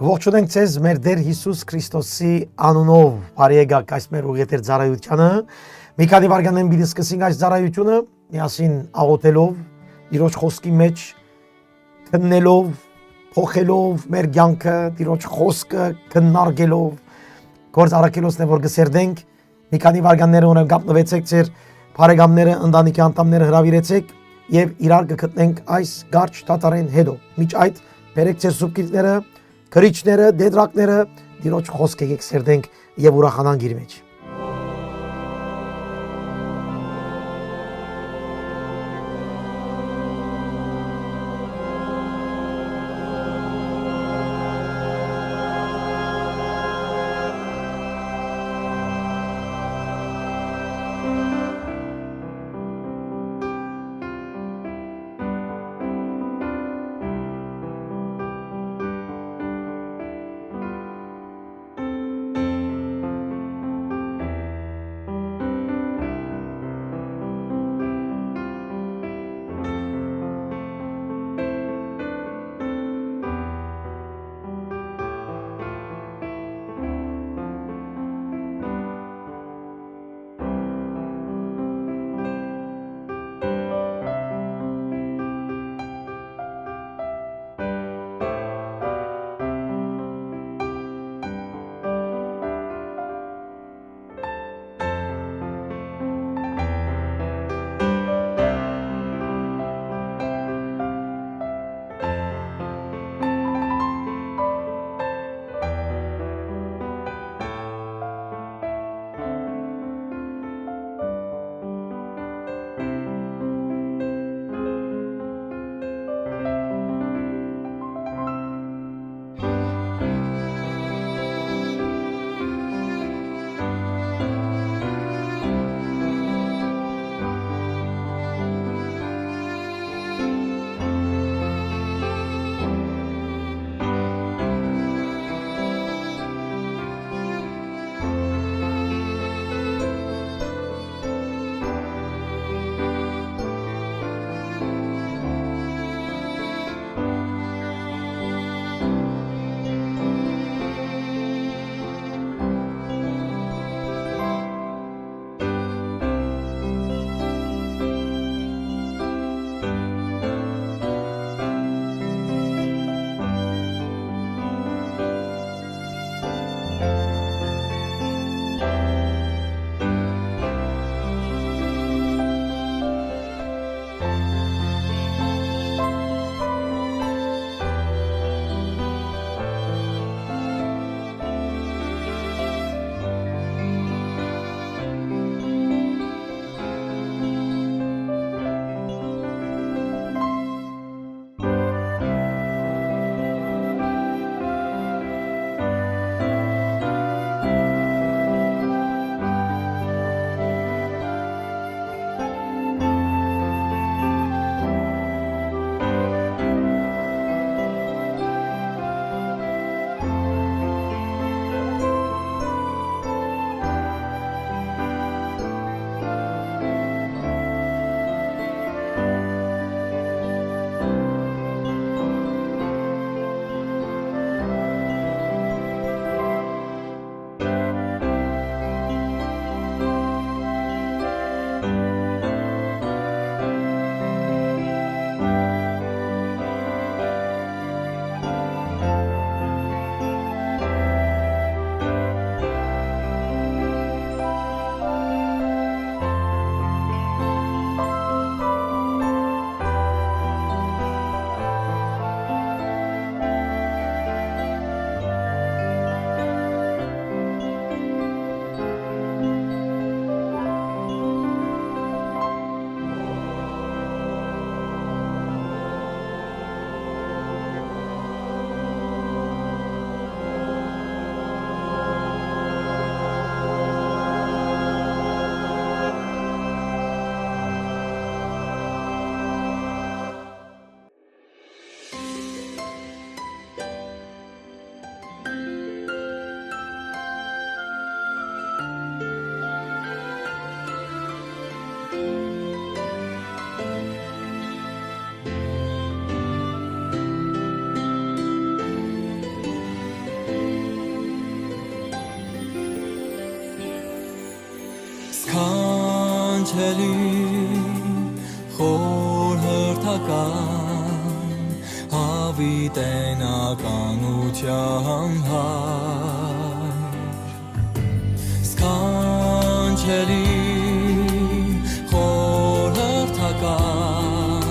Ողջունենք ձեզ մեր Տեր Հիսուս Քրիստոսի անունով, բարի եկաք այս մեր ուղիղ ծառայությանը։ Մի քանի վայրկյաններ պիտի սկսենք այս ծառայությունը, միասին աղոթելով, Տիրոջ խոսքի մեջ քննելով, փոխելով մեր կյանքը, Տիրոջ խոսքը քննարկելով, գործ առաքելոցն է որ գսերդենք, մի քանի վայրկյաններ ունեմ կապնվեցեք ձեր բարեկամները, ընտանիքի անդամները հրավիրեցեք եւ իրար կգտնենք այս կարճ դատարեն հետո։ Միջ այդ բերեք ձեր սուբկիլները, քրիչները, դեդրակները, Տիրոջ խոսքը եկեք սերդենք եւ ուրախանանք իր մեջ։ հրթական հավիտենականության հայր սքանչելի հրթական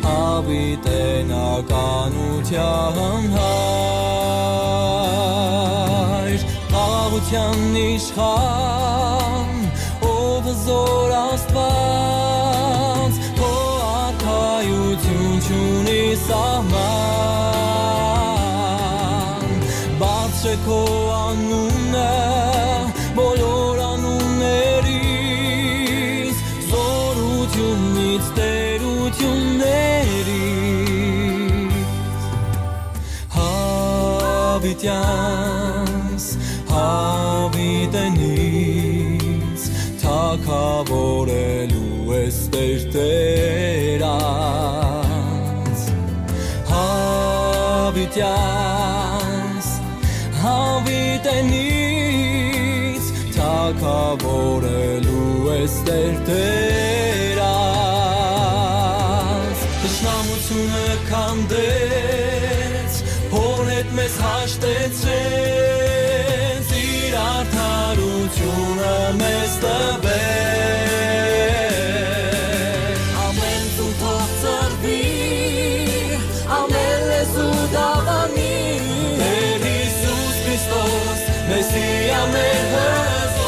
հավիտենականության հայր խաղաղության իշխան ով զոր Աստված Չունի սահման բարձր քո անունը բոլոր անուններից զորությունից տերություններից հավիտյանս հավիտենից թագավորելու ես Տերտերած հավիտյանս հավիտենից թագավորելու ես Տերտերած Տշնամությունը քանդեց հոր հետ մեզ հաշտեցրեց իր արդարությունը մեզ տվեց ամեն ծուն թող ծրվի ամեն լեզու դավանի Տեր Հիսուս Քրիստոս Մեսիա մեր հզոր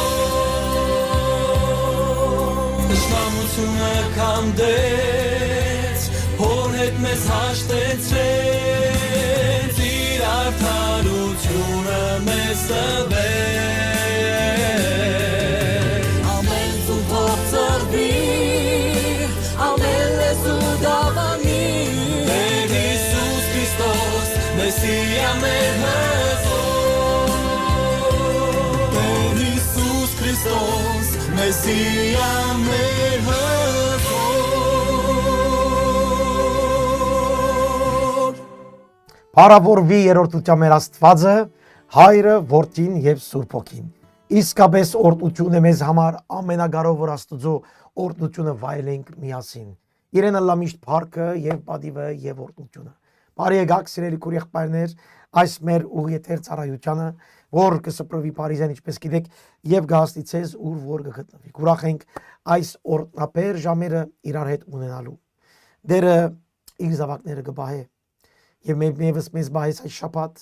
Տշնամությունը քանդեց հոր հետ մեզ հաշտեցրեց իր արդարությունը մեզ տվեց ամեն ծուն թող ծրվի ամեն լեզու դավանի Տեր Հիսուս Քրիստոս Մեսիա մեր հզոր Տեր Հիսուս Քրիստոս Մեսիա մեր հզոր Փառավորվի երրորդության մեր Աստվածը, Հայրը, Որդին եւ Սուրբ Հոգին։ Իսկապես օրհնություն է մեզ համար ամենագարավոր Աստծո օրհնությունը վայելենք միասին։ Իրեն ըլլա միշտ փառքը եւ պատիվը եւ օրհնությունը։ Բարի եկաք սիրելի քույր եղբայրներ, այս մեր ուղիաթեր ծառայությանը, որ կսպրվի Փարիզյան ինչպես գիտեք եւ գահստիցես ուր որ կգտնվի։ Ուրախ ենք այս օրհնապեր ժամերը իրար հետ ունենալու։ Դերը իր զավակները կբահե եւ մեզ բահես այս շաբաթ,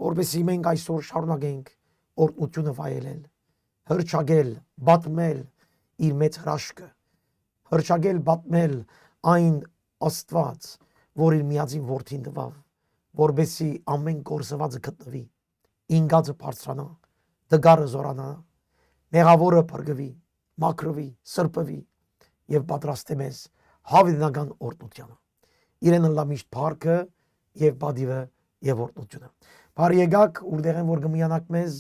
որովհետեւ մենք այսօր շարունակենք օրհնությունը վայելել, հրճագել, բատմել իր մեծ հրաշքը, հրճագել, բատմել այն Աստված, որ իր միածին որդին տվավ, որբեսի ամեն կորսվածը գտնվի, ինգածը բարձրանա, դգարը զորանա, մեղավորը փրկվի, մաքրվի, սրբվի եւ պատրաստե մեզ հավիտենական օրհնությանը։ Իրեն ըլլա միշտ փառքը եւ բադիվը եւ օրհնությունը։ Բարի եկաք, որտեղ են որ գմիանակ մեզ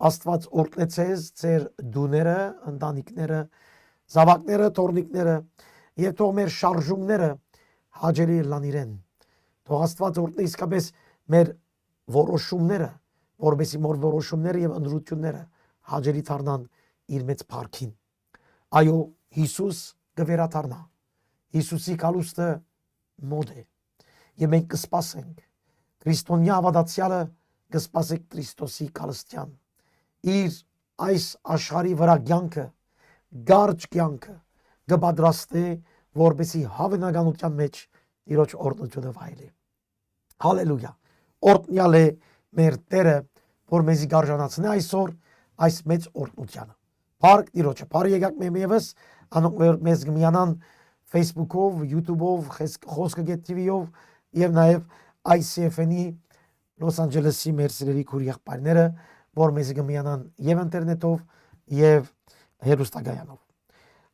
Աստված օրհնեցես ձեր դուները, ընտանիքները, զավակները, թորնիկները եւ թող մեր շարժումները հաջելի լան իրեն։ Թող Աստված օրհնի իսկապես մեր որոշումները, որովհետեւ մեր որոշումները եւ ընդրությունները հաջելի դառնան իր մեծ փառքին։ Այո, Հիսուս կվերադառնա։ Հիսուսի կալուստը մոտ է։ Եվ մենք կսպասենք քրիստոնյա հավատացյալը կսպասեք Քրիստոսի կալստյան իր այս աշխարհի վրա կյանքը գարջ կյանքը կպատրաստի որպեսի հավանականության մեջ Տիրոջ օրհնությունը վայելի հալելույա օրհնյալ է մեր Տերը որ մեզի գարժանացնի այսօր այս մեծ օրհնությանը Փառք Տիրոջը բարի եկաք մեզ անոնք մեզ կմիանան Facebook-ով, YouTube-ով, Խոսքը TV-ով եւ նաեւ ICF-ի Los Angeles-ի մեր սիրելի քույր եղբայրները, որ մեզ կմիանան եւ ինտերնետով եւ հեռուստակայանով։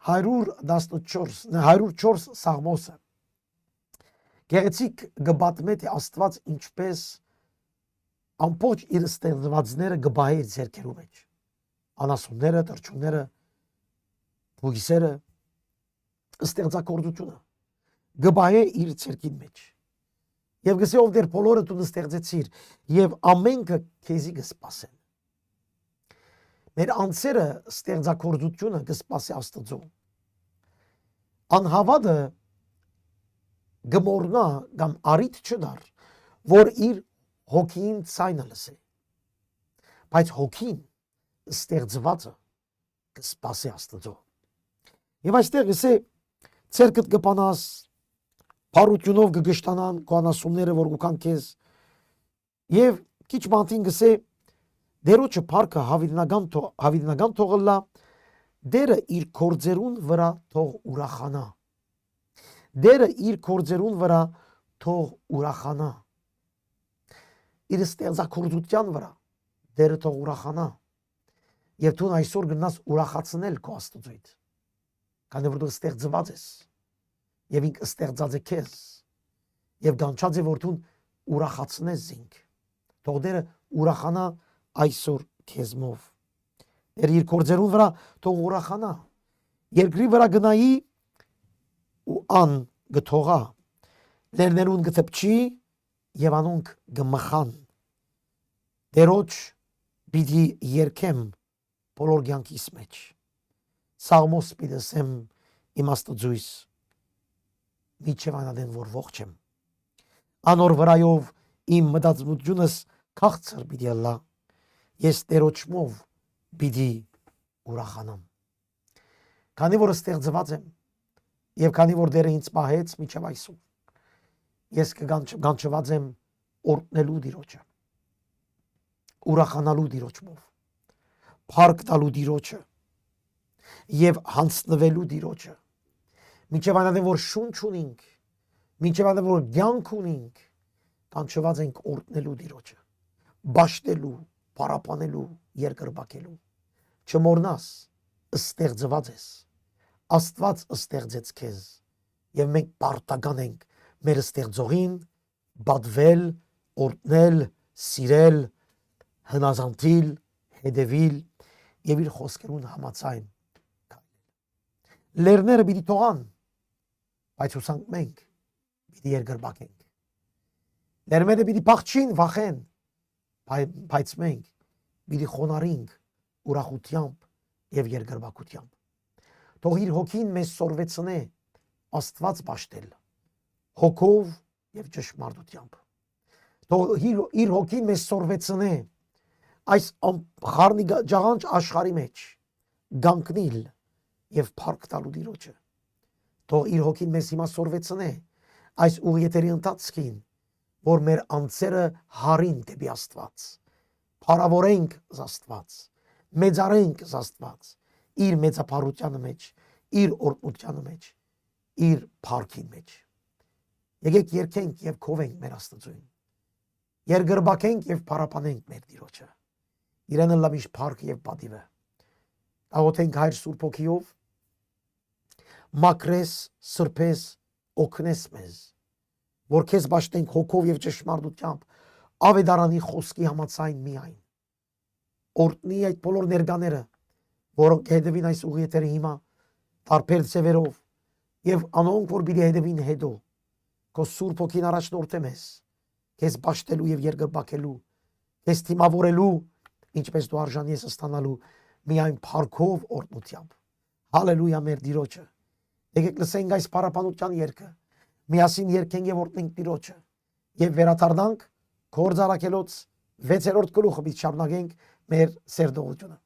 114 Սաղմոսը գեղեցիկ գբատմե թե Աստված ինչպես ամբողջ իր ստեղծվածները գբահի իր ձեռքերու մեջ։ Անասունները, թռչունները, բույսերը ստեղծագործությունը գբահի իր ցերկին մեջ եւ գսե ով դեր բոլորը դու ստեղծեցիր եւ ամենքը քեզի կսպասեն մեր անձերը ստեղծագործությունը կսպասի Աստծո Անհավատը գմորնա կամ արիտ չդար, որ իր հոգին ցայնը լսի։ Բայց հոգին ստեղծվածը կսպասի Աստծո։ Եվ այստեղ գսե ցերկդ կպանաս բարությունով կգշտանան կանասումները որ գուքան քեզ եւ քիչ բանտին գսե դերոջը парքը հավիդնական թողլա դերը իր կորձերուն վրա թող ուրախանա դերը իր կորձերուն վրա թող ուրախանա իր ստեղծագործության վրա դերը թող ուրախանա եւ դու այսօր գնաս ուրախացնել քո Աստծոյդ քանի որ դու ստեղծված ես եւ ինքը ստեղծած է քեզ եւ դանչած է որ դու ուրախացնես ինք թող դերը ուրախանա այսօր քեզմով իր կորձերուն վրա թող ուրախանա երկրի վրա գնայի ու ան գթողա լերներուն գտպչի եւ անոնք գմխան դերոջ պիտի երկեմ բոլոր կյանքիս մեջ սաղմոս պիտեսեմ իմ Աստծույս միջև անադեն որ ողջ եմ անոր վրայով իմ մտածմունքս քաղցր պիտի ալա ես դերոջմով պիտի ուրախանամ քանի որ ստեղծված եմ եւ քանի որ դերը ինձ պահեց միջև այսօր ես կգանչված եմ օրհնելու Տիրոջը ուրախանալու Տիրոջմով փառք տալու Տիրոջը եւ հանձնվելու Տիրոջը միջև անադեն որ շունչ ունենք միջև անադեն որ կյանք ունենք կանչված ենք օրհնելու Տիրոջը բաշտելու պարապանելու երկրբակելու չմոռնաս ստեղծված ես Աստված ստեղծեց քեզ եւ մենք պարտական ենք մեր ստեղծողին բադվել օրհնել սիրել հնազանդիլ հետևիլ եւ իր խոսքերուն համաձայն լերները պիտի թողան բայց ուսանք մենք պիտի երկրբակենք լերները պիտի փախչին վախեն բայց մենք պիտի խոնարհենք ուրախությամբ եւ երկրբակությամբ թող իր հոգին մեզ սորվեցնե Աստված բաշտել հոգով եւ ճշմարտությամբ թող իր հոգին մեզ սորվեցնե այս խառնի ջաղանջ աշխարհի մեջ գանկնիլ եւ փառք տալու Տիրոջը թող իր հոգին մեզ հիմա սորվեցնե այս ուղիեթերի ընթացքին որ մեր անձերը հարին դեպի Աստված փառավորենք Աստված մեծարենք Աստված իր մեծափառության մեջ իր օրհնության մեջ իր փառքին մեջ եկեք երգենք եւ քովենք մեր Աստծուն երկրբակենք եւ փառապանենք մեր Տիրոջը իրեն լավիշ փառք եւ պատիվը աղոթենք Հայր Սուրբ Հոգիով մակրես սրբես օգնես մեզ որ քեզ բաշտենք հոգով եւ ճշմարտությամբ ավետարանի խոսքի համաձայն միայն օրհնի այդ բոլոր ներկաները որոնք հետևին այս ուղիեթերը հիմա տարբեր ծևերով եւ անոնք որ պիտի հետևին հետո քո Սուրբ Հոգին առաջնորդե մեզ քեզ բաշտելու եւ երկրբակելու քեզ թիմավորելու ինչպես դու արժանի ես ստանալու միայն փառքով օրհնությամբ հալելույա մեր Տիրոջը եկեք լսենք այս փառապանության երգը միասին երգենք եւ օրհնենք Տիրոջը եւ վերադառնանք Գործարակելոց 6-րդ գլուխը պիտի շարունակենք մեր սերտողությունը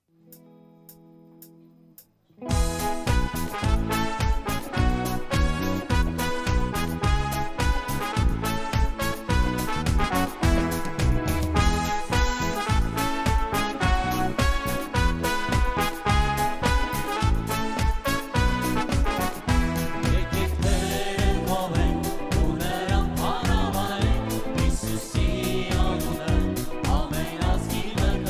Ամեն ազգի վրա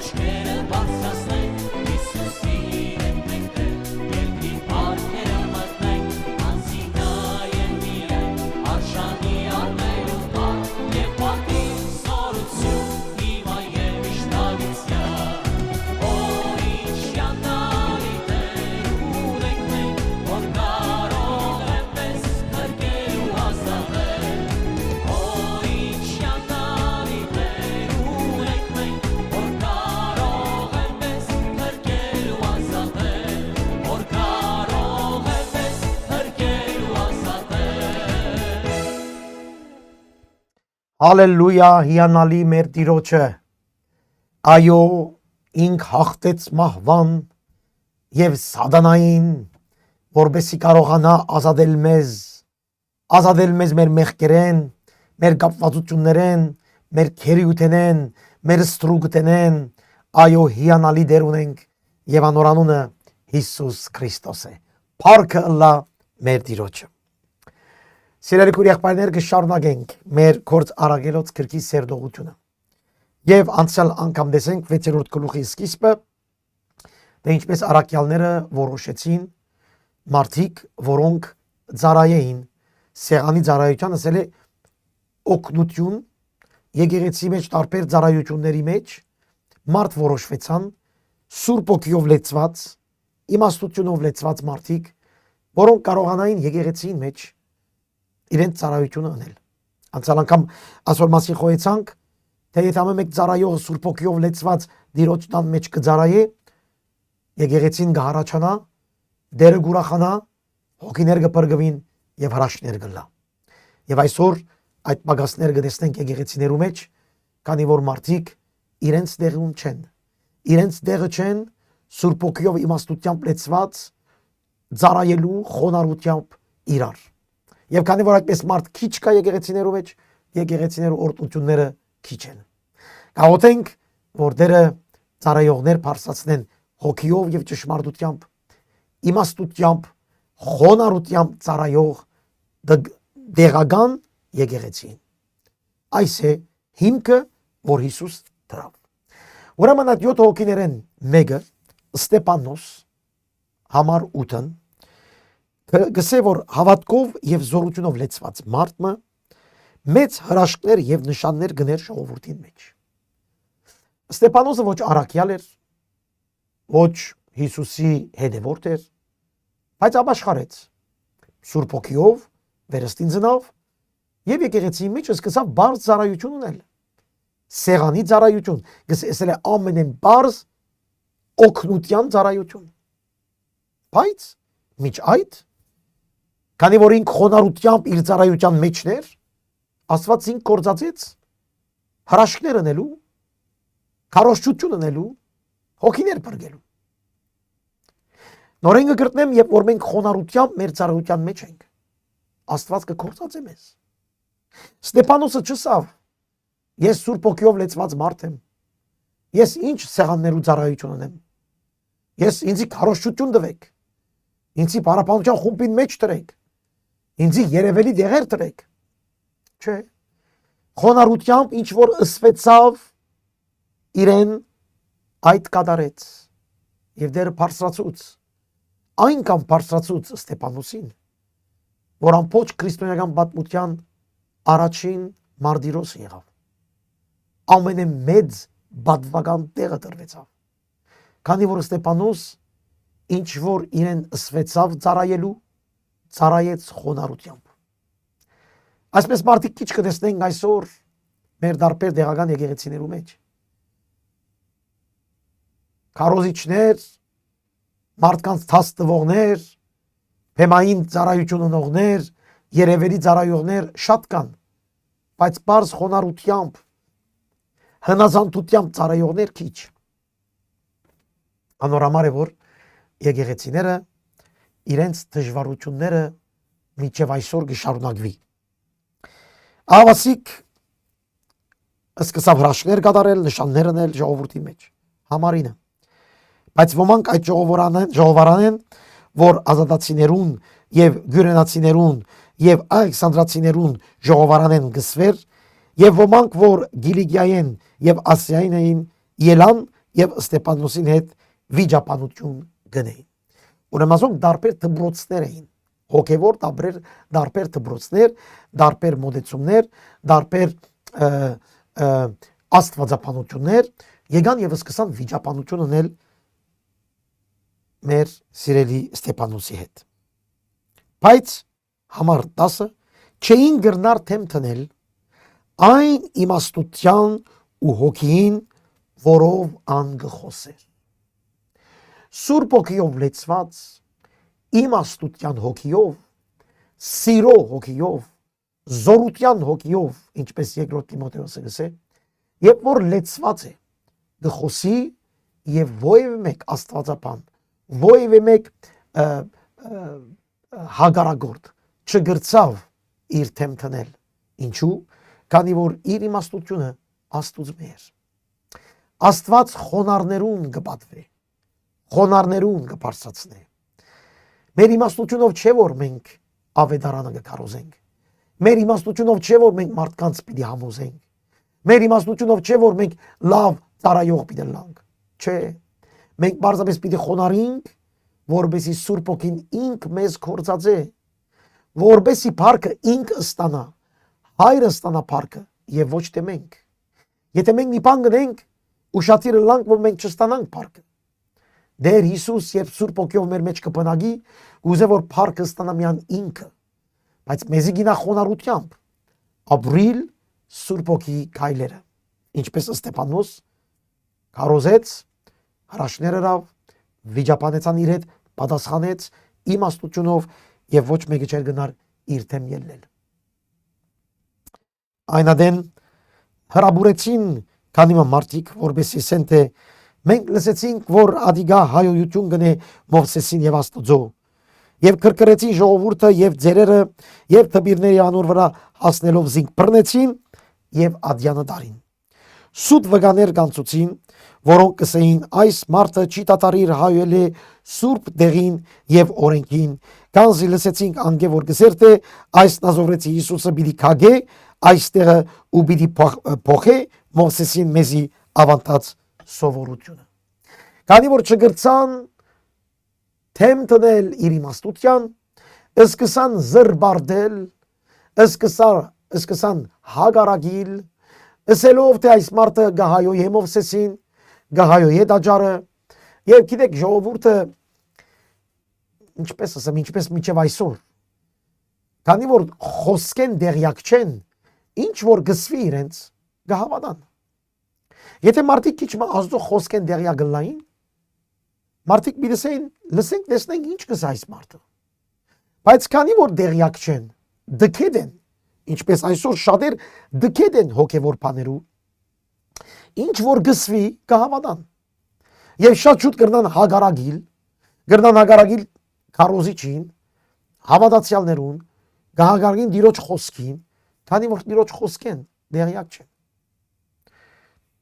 աչքերը բարձրացնենք, Հիսուսի հետ մեկտեղ, երկրի պարքերը մտնենք, անձի նա են միայն, արժանի արմերում պար, և պարտի սորություն, հիմա և իշտավիցյալ, օ ինչ յանալի Տեր ունենք մենք, որ կարող եմ մեզ փրկել ու ազատել, օ ինչ յանալի Տեր ունենք մենք, որ կարող եմ մեզ փրկել ու ազատել, որ կարող եմ մեզ փրկել ու ազատել։ Հալելույա, հիանալի մեր Տիրոջը։ Այո, ինք հաղթեց մահվան եւ սատանային, որբեսի կարողանա ազատել մեզ մեր մեղքերեն, մեր կապվածություններեն, մեր քերիութենեն, մեր ստրուգտենեն։ Այո, հիանալի դեր ունենք եւ անորանունը Հիսուս Քրիստոս է։ Փառքը ըլլա մեր Տիրոջը։ Սիրելի եղբայրներ, կշարունակենք մեր գործ արագելոց գրքի սերտողությունը։ Եվ անցյալ անգամ տեսենք 6-րդ գլուխի սկիզբը, թե ինչպես առաքյալները որոշեցին մարդիկ, որոնք ծառայեին սեղանի ծառայության, ասել է օգնություն եկեղեցի մեջ տարբեր ծառայությունների մեջ մարդ որոշվեցան Սուրբ Օգիով լեցված, իմաստությունով լեցված մարդիկ, որոնք կարողանային եկեղեցին մեջ իրենց ծառայությունը անել։ Անցյալ անգամ ասոր մասին խոսեցանք, թե եթե ամեն մեկ ծառայողը Սուրբ Օգիով լեցված Տիրոջ տան մեջ կծառայե, եկեղեցին կհառաջանա, դերը կուրախանա, հոգիներ կփրկվին եւ հրաշքներ կլա։ Եվ այսօր այդ պակասները կտեսնենք եկեղեցիներու մեջ, քանի որ մարդիկ իրենց տեղում չեն։ Իրենց տեղը չեն Սուրբ Օգիով իմաստությամբ լեցված ծառայելու խոնարհությամբ իրար։ Եվ քանի որ այդպես մարդ քիչ կա եկեղեցիներու մեջ, եկեղեցիներու օրդությունները քիչ են։ Գաղութենք, որ դերը ծառայողներ բարձրացնեն հոգիով եւ ճշմարտությամբ, իմաստությամբ, խոնարհությամբ ծառայող դեղական եկեղեցին։ Այս է հիմքը, որ Հիսուս դրավ։ Ուրեմն այդ 7 հոգիներեն մեկը Ստեփանոս համար 8-ն գսե որ հավատքով եւ զորությունով լեցված մարդը մեծ հրաշքներ եւ նշաններ գներ ժողովրդին մեջ։ Ստեփանոսը ոչ առաքյալ էր, ոչ Հիսուսի հետևորդ էր, բայց ապաշխարեց Սուրբ Օգիով վերստին ծնավ եւ եկեղեցի մեջ սկսավ բարձ ծառայություն ունել։ Սեղանի ծառայություն, գսել է ամենեն բարձ օգնության ծառայություն։ Բայց միջ այդ, քանի որ ինք խոնարհությամբ իր ծառայության մեջներ, Աստված ինք կործածեց հրաշքներ անելու, քարոզչություն անելու, հոգիներ փրկելու։ Նորեն կգտնեմ, երբ որ մենք խոնարհությամբ մեր ծառայության մեջ ենք, Աստված կկործածե մեզ։ Ստեփանոսը չսավ, ես Սուրբ Օգիով լեցված մարդ եմ, ես ինչ սեղաններու ծառայություն ունեմ, ես ինձի քարոզչություն տվեք, ինձի պարապանության խումբին մեջ տրեք, ինձի երևելի դեղեր տրեք։ Չէ, խոնարհությամբ ինչ որ ըսվեցավ իրեն այդ կատարեց եւ դերը բարձրացուց, այնքան բարձրացուց Ստեփանոսին, որ ամբողջ քրիստոնեական պատմության առաջին մարտիրոս եղավ, ամենամեծ բադվական տեղը տրվեցավ, քանի որ Ստեփանոս ինչ որ իրեն ըսվեցավ ծառայելու, ծառայեց խոնարհությամբ։ Այսպես մարդիկ քիչ կտեսնենք այսօր մեր դարբեր դեղական եկեղեցիներու մեջ։ Քարոզիչներ, մարդկանց թաս տվողներ, փեմային ծառայություն ունողներ, երևելի ծառայողներ շատ կան, բայց բարձ խոնարհությամբ, հնազանդությամբ ծառայողներ քիչ։ Անորամար է որ եկեղեցիները իրենց դժվարությունները մինչև այսօր կշարունակվի։ Ավասիկ սկսավ հրաշքներ կատարել, նշաններ անել ժողովրդի մեջ, համարինը։ Բայց ոմանք այդ ժողովարանեն, որ ազատացիներուն եւ գյուրենացիներուն եւ ալեքսանդրացիներուն ժողովարանեն գսվեր, եւ ոմանք որ Գիլիգիային եւ Ասիային էին, ելան եւ Ստեփանոսին հետ վիճապանություն գնեին։ Ուրեմն ասոնք դարբեր դբրոցներ էին, հոգևոր դարբեր դբրոցներ, դարբեր մոդեցումներ, դարբեր աստվածապանություններ եկան եւ սկսան վիճապանություն անել մեր սիրելի Ստեփանոսի հետ։ Բայց համար 10-ը չէին գրնար թեմ տնել այն իմաստության ու հոգին, որով ան գխոսեր։ Սուրբ հոգիով լեցված, իմաստության հոգիով, սիրո հոգիով, զորության հոգիով, ինչպես երկրորդ Տիմոթեոսը գսե, երբ որ լեցված է, գխոսի եւ ովևէ մեկ աստվածապան, ովևէ մեկ հագարագորդ չգրծավ իր թեմ տնել։ Ինչու՞, քանի որ իր իմաստությունը Աստծո էր։ Աստված խոնարներուն կպատվի, խոնարներուն կբարձրացնի։ Մեր իմաստությունով չէ որ մենք ավետարանը կկարոզենք։ Մեր իմաստությունով չէ որ մենք մարդկանց պիտի համոզենք։ Մեր իմաստությունով չէ որ մենք լավ ծառայող պիտի լանք։ Չէ։ Մենք բարձրապես պիտի խոնարհենք, որբեսի Սուրբ Օքին ինք մեզ կորցածե, որբեսի փառքը ինք ստանա, հայրը ստանա փառքը եւ ոչ թե մենք։ Եթե մենք մի բան գնենք, ուշադիր լանք, որ մենք չստանանք փառքը։ Դեր Հիսուս երբ Սուրբ Օքիով մեր մեջ կփնագի, ուզե որ փառքը ստանա միան ինքը, բայց մեզի գինա խոնարհությամբ ապրիլ Սուրբ Օքիի քայլերը, ինչպես Ստեփանոս կարոզեց, հրաշքներ արավ, վիճապանեցան իր հետ, պատասխանեց իմաստությունով եւ ոչ մեկը չէր գնար իր թեմ ելնել։ Այնադեն հրաբուրեցին քանի մարդիկ, որբեսի սենտե մենք լսեցինք, որ ադիգա հայոյություն գնե Մովսեսին եւ Աստծո, եւ կրկրեցին ժողովուրդը եւ ձերերը եւ թբիրների անոր վրա հասնելով զինք բռնեցին եւ ադյանը դարին։ Սուտ վգաներ կանցուցին, որոնք կսեին այս մարդը չի տատարիր հայոյել է սուրբ դեղին եւ օրենքին, կանզի լսեցինք անգե որ գսերտե այս նազովրեցի Հիսուսը բիդի քագե այստեղը ու բիդի փոխե Մովսեսին մեզի ավանտած սովորությունը։ Քանի որ չգրցան թեմ տնել իր իմաստության, սկսան զրբարդել, սկսան հագարագիլ, ասելով թե այս մարդը գահայոյ է Մովսեսին, գահայոյ է դաջարը, եւ գիտեք ժողովուրդը ինչպես ասեմ, ինչպես միջև այսօր, քանի որ խոսքեն դեղյակ չեն, ինչ որ գսվի իրենց գահավանան։ Եթե մարդիկ քիչ Աստծո խոսքեն դեղյակ գլային, մարդիկ միտեսեն լսենք տեսնենք ինչ կսա այս մարդը։ Բայց քանի որ դեղյակ չեն, դքեդ են, ինչպես այսօր շատեր դքեդ են հոգևոր բաներու, ինչ որ գսվի կհավատան։ Եվ շատ շուտ կրնան հագարագիլ քարոզիչին, հավատացյալներուն, գահագարգին դիրոջ խոսքին, քանի որ դիրոջ խոսքեն դեղյակ չեն։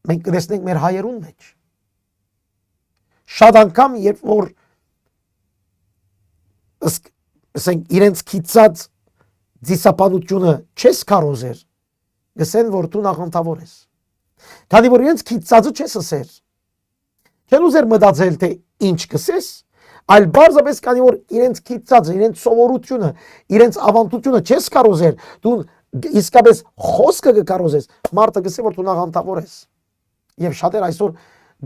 Մենք կտեսնենք մեր հայերուն մեջ։ Շատ անգամ երբ որ ասենք իրենց քիծած դիսապանությունը չես կարոզեր, գսեն որ դու նախանտավոր ես։ Քանի որ իրենց քիծածը չես ասեր, չեն ուզեր մտածել թե ինչ կսես, այլ բարձրապես քանի որ իրենց քիծածը, իրենց սովորությունը, իրենց ավանդությունը չես կարոզեր, դու իսկապես խոսքը կկարոզես, մարդը գսե որ դու նախանտավոր ես։ Եվ շատեր այսօր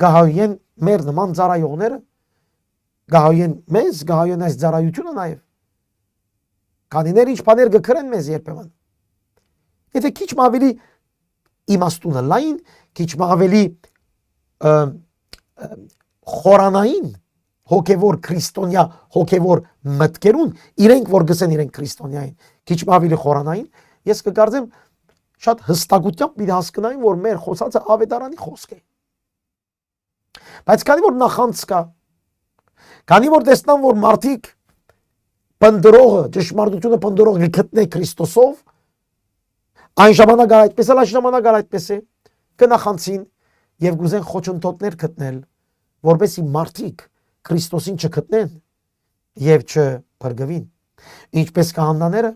գահայեն մեր նման ծառայողները, գահայեն մեզ, գահայեն այս ծառայությունը նաև։ Կանիներ ինչ բաներ գքրեն մեզ երբեմն։ Եթե քիչ ավելի իմաստունը լայն, քիչ ավելի խորանային, հոգևոր քրիստոնյա, հոգևոր մտքերուն, իրենք որ գսեն իրենք քրիստոնյային, քիչ ավելի խորանային, ես կկարծեմ շատ հստակությամբ մի հասկանային, որ մեր խոսածը ավետարանի խոսք է։ Բայց քանի որ նախանց կա, քանի որ տեսնան, որ մարդիկ պնդրողը, ճշմարտությունը պնդրողը գտնե Քրիստոսով, այն ժամանակ այդպես էլ, այն ժամանակ այդպես է, կնախանցին եւ գուզեն խոչընդոտներ գտնել, որովհետեւ մարդիկ Քրիստոսին չգտնեն եւ չփրկվին։ Ինչպես կահանաները,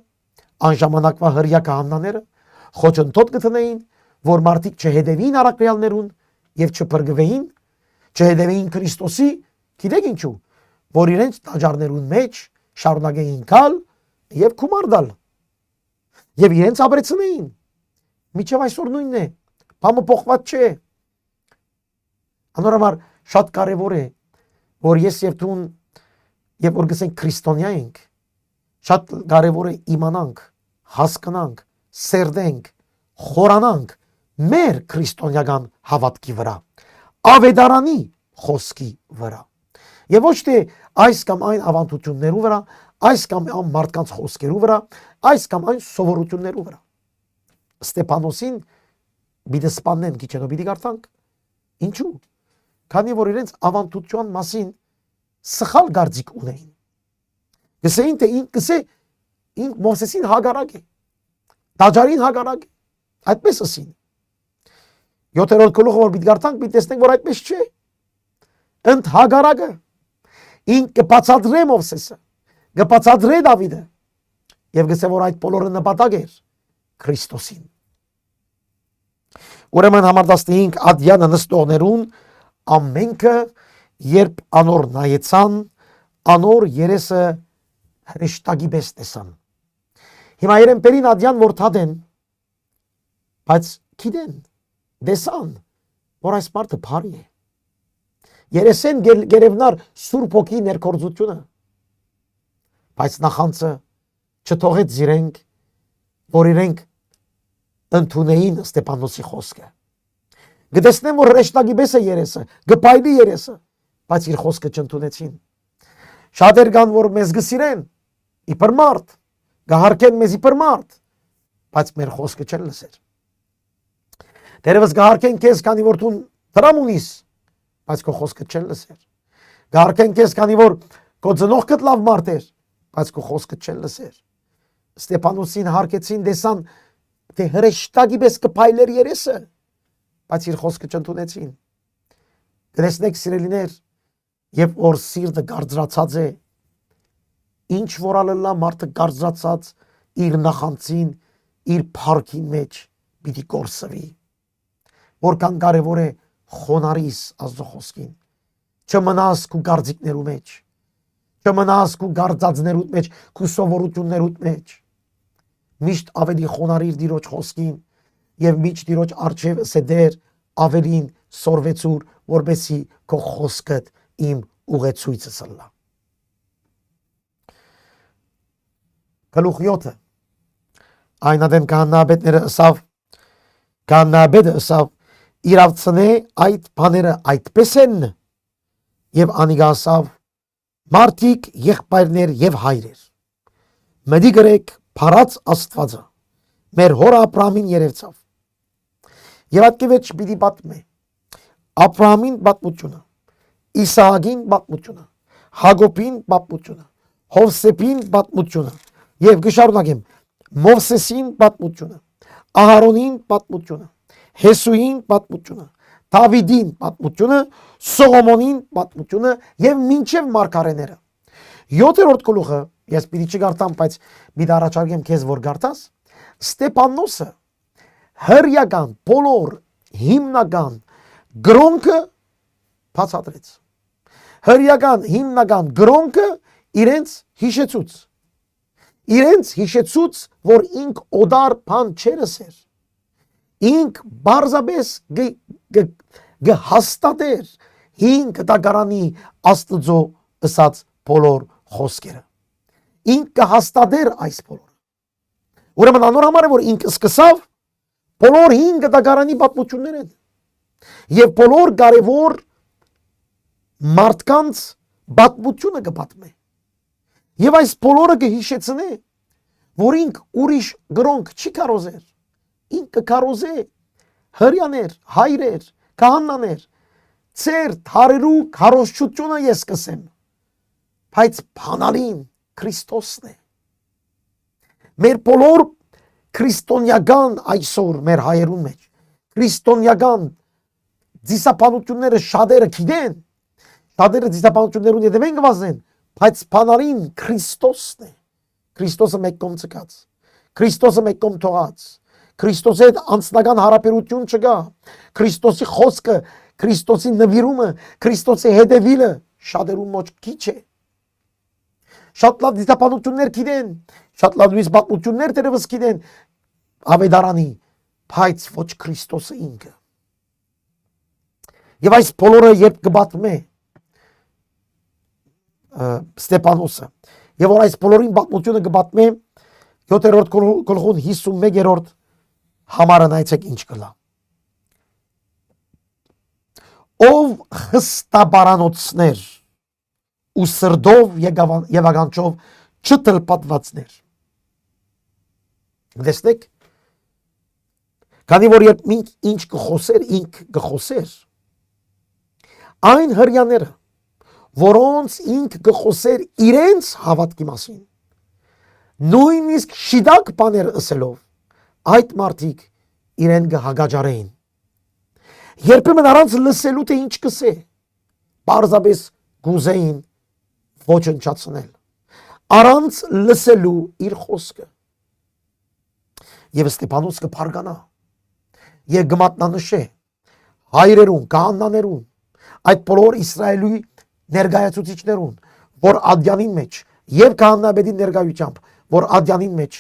այն ժամանակվա հրյա կահանաները խոչընդոտ գտնեին, որ մարդիկ չհետևին առաքյալներուն եւ չփրկվեին, չհետևեին Քրիստոսի, գիտեք ինչու, որ իրենց տաճարներուն մեջ շարունակեին գալ եւ գումար դալ եւ իրենց ապրեցնեին։ Միջև այսօր նույնն է, բամը փոխված չէ։ Անորոշ շատ կարևոր է, որ ես եւ դու եւ որ գսենք քրիստոնյա ենք, շատ կարևոր է իմանանք, հասկանանք, սերդենք, խորանանք մեր քրիստոնեական հավատքի վրա, ավետարանի խոսքի վրա։ Եվ ոչ թե այս կամ այն ավանդություններու վրա, այս կամ այն մարդկանց խոսքերու վրա, այս կամ այն սովորություններու վրա։ Ստեփանոսին բիդը սպանեն քիչենո բիդի գարտանք։ Ինչու՞։ Քանի որ իրենց ավանդության մասին սխալ գարձիկ ունեին։ Գսեին թե ինք Մովսեսին հագարակ է, տաճարին հագարակ է, այդպես ասին։ 7-րդ գլուխը որ պիտի գարտանք, պիտի տեսնենք, որ այդպես չէ։ Ընդ հագարակը ինք կբացատրե Մովսեսը, կբացատրե Դավիթը եւ գսե որ այդ բոլորը նպատակ էր Քրիստոսին։ Ուրեմն համար 15 ադյանը նստողներուն ամենքը երբ անոր նայեցան, անոր երեսը հրեշտակի պես տեսան։ Հիմա իրեն պերին ադյան որ թադեն, բայց գիտեն, դեսան, որ այս մարդը բարի է։ Երեսեն գերևնար Սուրբ Հոգի ներկործությունը, բայց նախանցը չթողեց իրենք, որ իրենք ընդունեին Ստեփանոսի խոսքը։ Գտեսնեմ որ հրեշտակի պես է երեսը, գպայլի երեսը, բայց իր խոսքը չընդունեցին։ Շատեր կան որ մեզ գսիրեն, իբր մարդ, գահարկեն մեզ իբր մարդ, բայց մեր խոսքը չեն լսեր։ Դերևս գահարկեն քեզ, քանի որ դու դրամ ունիս, բայց քո խոսքը չեն լսեր։ Գահարկեն քեզ, քանի որ քո ծնողքդ լավ մարդ էր, բայց քո խոսքը չեն լսեր։ Ստեփանոսին հարկեցին, դեսան թե հրեշտակի պես կփայլեր երեսը, բայց իր խոսքը չընդունեցին։ Գտեսնեք սիրելիներ, եւ որ սիրտը գարձրացած է, ինչ որ ալլա մարդը գարձրացած իր նախանցին, իր փառքին մեջ պիտի կորսվի։ Որքան կարևոր է խոնարհիս Աստծո խոսքին։ Չմնաս քու գարձիկներու մեջ, չմնաս քու գարձածներու մեջ, քու սովորություններու մեջ։ Միշտ ավելի խոնարհիր Տիրոջ խոսքին եւ միշտ Տիրոջ արչեւ սեդեր ավելին սորվեցուր, որբեսի քո խոսքդ իմ ուղեցույցը սլա։ Գլուխ 7 այնադեմ քահանայապետը ըսավ իրավցնե այդ բաները այդպես են եւ անիգա ասավ մարդիկ եղբայրներ եւ հայրեր մդի գրեք փարած Աստվածը մեր հոր Աբրահամին երևցավ եւ այդ մեջ պիտի պատմե Աբրահամին պատմությունը Իսահակին պատմությունը Հակոբին պատմությունը Հովսեփին պատմությունը եւ գշարունակեմ Մովսեսին պատմությունը Ահարոնին պատմությունը Հեսուին պատմությունը Դավիդին պատմությունը Սողոմոնին պատմությունը եւ մինչեւ մարգարեները 7-րդ գլուխը ես պիտի չգարտամ բայց մի դարաչարգեմ քեզ որ գարտաս Ստեփանոսը հրյական բոլոր հիմնական գրոնքը բացատրեց հրյական հիմնական գրոնքը իրենց հիշեցուց որ ինք օդար բան չերսեր ինք բարձաբես գհաստատեր ինք դագարանի Աստծո ըսած բոլոր խոսքերը ինք կհաստատեր այս բոլորը ուրեմն անոր համար է որ ինք սկսավ բոլոր 5 դագարանի պատմություններ են եւ բոլոր կարևոր մարդկանց պատմությունը կպատմե եւ այս բոլորը կհիշեցնե որ ինք ուրիշ գրոնք չի կարոզեր ինք կկարոզե հрьяներ հայրեր քահանաներ ծեր թարերու քարոզչությունը ես կսեմ բայց բանալին Քրիստոսն է մեր բոլոր քրիստոնեական այսօր մեր հայերուն մեջ քրիստոնեական դիսապանությունները շատերը գիտեն շատերը դիսապանություններուն ետևեն գվազեն բայց բանալին Քրիստոսն է Քրիստոսը մեկ կողմ ցկած Քրիստոսը մեկ կողմ թողած Քրիստոսի հետ անձնական հարաբերություն չկա Քրիստոսի խոսքը Քրիստոսի նվիրումը, Քրիստոսի հետևելը շատերուն մոտ քիչ է։ Շատ լավ դիտապանություններ գիտեն, շատ լավ լույս պատմություններ դերևս գիտեն ավետարանի, բայց ոչ Քրիստոսը ինքը։ Եվ այս բոլորը երբ կբացմե Ստեփանոսը, եւ որ այս բոլորին պատմությունը կբացմե 7-րդ գլխուն 51-րդ համարը նայեցեք ինչ կլա։ Ով խստաբարանոցներ ու սրդով եւ ագանչով չտլպատվածներ։ Դեսնեք, քանի որ երբ ինչ կխոսեր, ինք կխոսեր, այն հրյաները, որոնց ինք կխոսեր իրենց հավատքի մասին, նույնիսկ շիդակ բաներ ասելով, այդ մարդիկ իրեն կհագաջարեին։ Երբեմն առանց լսելու թե ինչ կսե, պարզապես գուզեին ոչնչացնել, առանց լսելու իր խոսքը։ Եվ Ստեփանոս կփարգանա եւ կմատնանշե հայրերուն, քահանաներուն, այդ բոլոր Իսրայելի ներկայացուցիչներուն, որ ադյանին մեջ եւ քահանաբեդի ներկայությամբ, որ ադյանին մեջ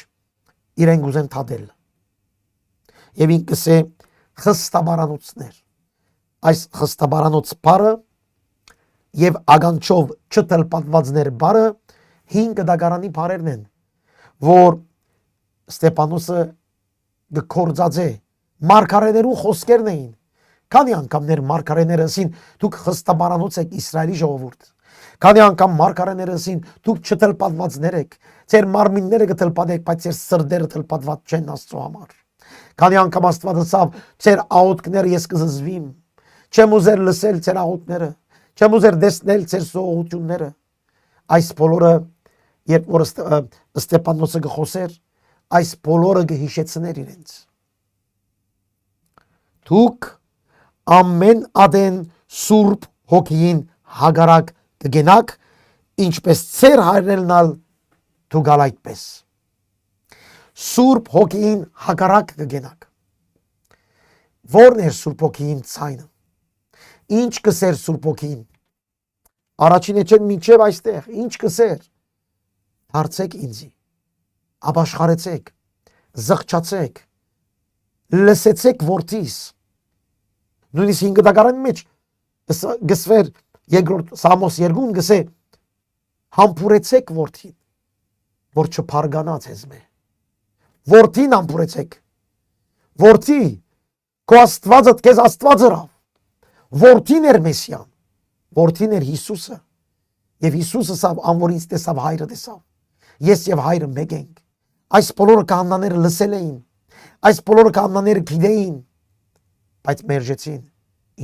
իրեն գուզեն թադել։ Եվ ինքսե խստաբարանոցներ, այս խստաբարանոց բարը եւ ագանչով չտլպատվածներ բարը 5 դագարանի բարերն են, որ Ստեփանոսը գործածե մարգարեներու խոսքերն էին։ Քանի անգամ մարգարեները ասին դուք խստաբարանոց եք Իսրայելի ժողովուրդ։ Քանի անգամ մարգարեները ասին դուք չտլպատվածներ եք, ձեր մարմինները կտլպատեք, բայց ձեր սրտերը տլպատված չեն Աստծո համար։ Քանի անգամ Աստված ասավ ձեր աղոթքները ես կզզվիմ, չեմ ուզեր լսել ձեր աղոթքները, չեմ ուզեր տեսնել ձեր սողությունները։ Այս բոլորը երբ որ Ստեփանոսը գխոսեր, այս բոլորը կհիշեցներ իրենց։ Դուք ամեն ադեն Սուրբ Հոգին հագարակ կգենաք, ինչպես ծեր հայրելնալ դու գալ այդպես։ Սուրբ Հոգին հագարակ կգենաք։ Որն էր Սուրբ Հոգին ցայնը։ Ինչ կսեր Սուրբ Հոգին։ Առաջին էջեն մինչև այստեղ, ինչ կսեր։ Դարձեք ինձի, ապաշխարեցեք, զղջացեք, լսեցեք որդիս։ Նույնիսկ 5 դագարանի մեջ գսվեր երկրորդ Սամոս 2-ն գսե համբուրեցեք որդին, որ չփարգանա ձեզմե։ Որդին համբուրեցեք։ Որդի, քո Աստվածդ քեզ Աստված ըրավ։ Որդին էր Մեսիան, որդին էր Հիսուսը։ Եվ Հիսուսը սավ անորից տեսավ հայրը տեսավ։ Ես եւ հայրը մեկ ենք։ Այս բոլորը կանանները լսել էին։ Այս բոլորը կանանները գիտեին, բայց մերժեցին։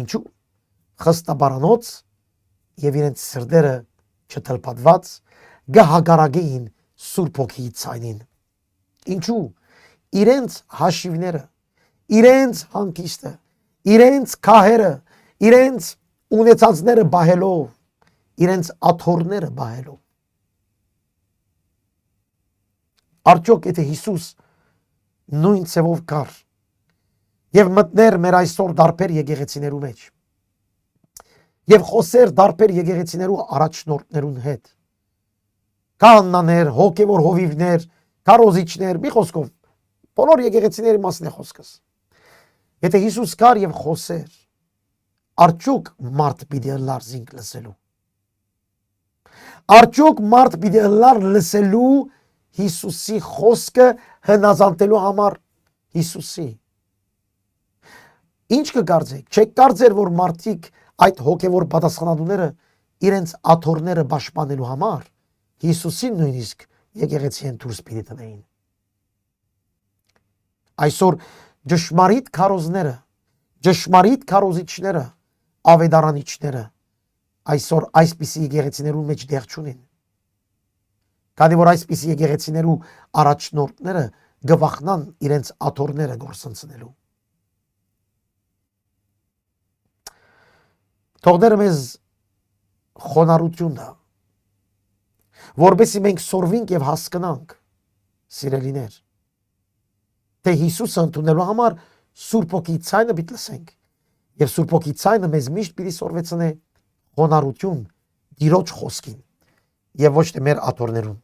Ինչու՞։ Խստաբարանոց եւ իրենց սրտերը չտլպատված գահագարագեին Սուրբ Հոգիի ցայնին։ Ինչու՞։ Իրենց հաշիվները, իրենց հանգիստը, իրենց քահերը, իրենց ունեցածները բահելով, իրենց աթոռները բահելով։ Արդյոք եթե Հիսուս նույն ցևով կար եւ մտներ մեր այսօր դարբեր եկեղեցիներու մեջ եւ խոսեր դարբեր եկեղեցիներու առաջնորդներուն հետ, կանաններ, հոգեվոր հովիվներ, կարոզիչներ, մի խոսքով բոլոր եկեղեցիների մասն է խոսքս։ Եթե Հիսուս կար եւ խոսեր, արդյոք մարդ պիտի լար զինք լսելու։ Արդյոք մարդ պիտի լար լսելու Հիսուսի խոսքը հնազանդելու համար Հիսուսի։ Ինչ կկարծեք, չեք կարծեր, որ մարդիկ այդ հոգևոր պատասխանատուները իրենց աթոռները պաշտպանելու համար Հիսուսին նույնիսկ եկեղեցին դուրս պիտի տնեին։ Այսօր ճշմարիտ քարոզները, ճշմարիտ քարոզիչները, ավետարանիչները այսօր այսպիսի եկեղեցիներու մեջ դեղ չունեն։ Քանի որ այսպիսի եկեղեցիներու առաջնորդները գվախնան իրենց աթոռները գործընծնելու։ Թողներ մեզ խոնարհություն դա, որովհետեւ մենք սորվենք եւ հասկանանք, սիրելիներ, թե Հիսուսը ընդունելու համար Սուրբ Հոգի ցայնը պիտի լսենք Եվ Սուրբ Օքի ցայնը մեզ միշտ պիտի սորվեցնե խոնարհություն Տիրոջ խոսքին եւ ոչ թե մեր աթոռներուն։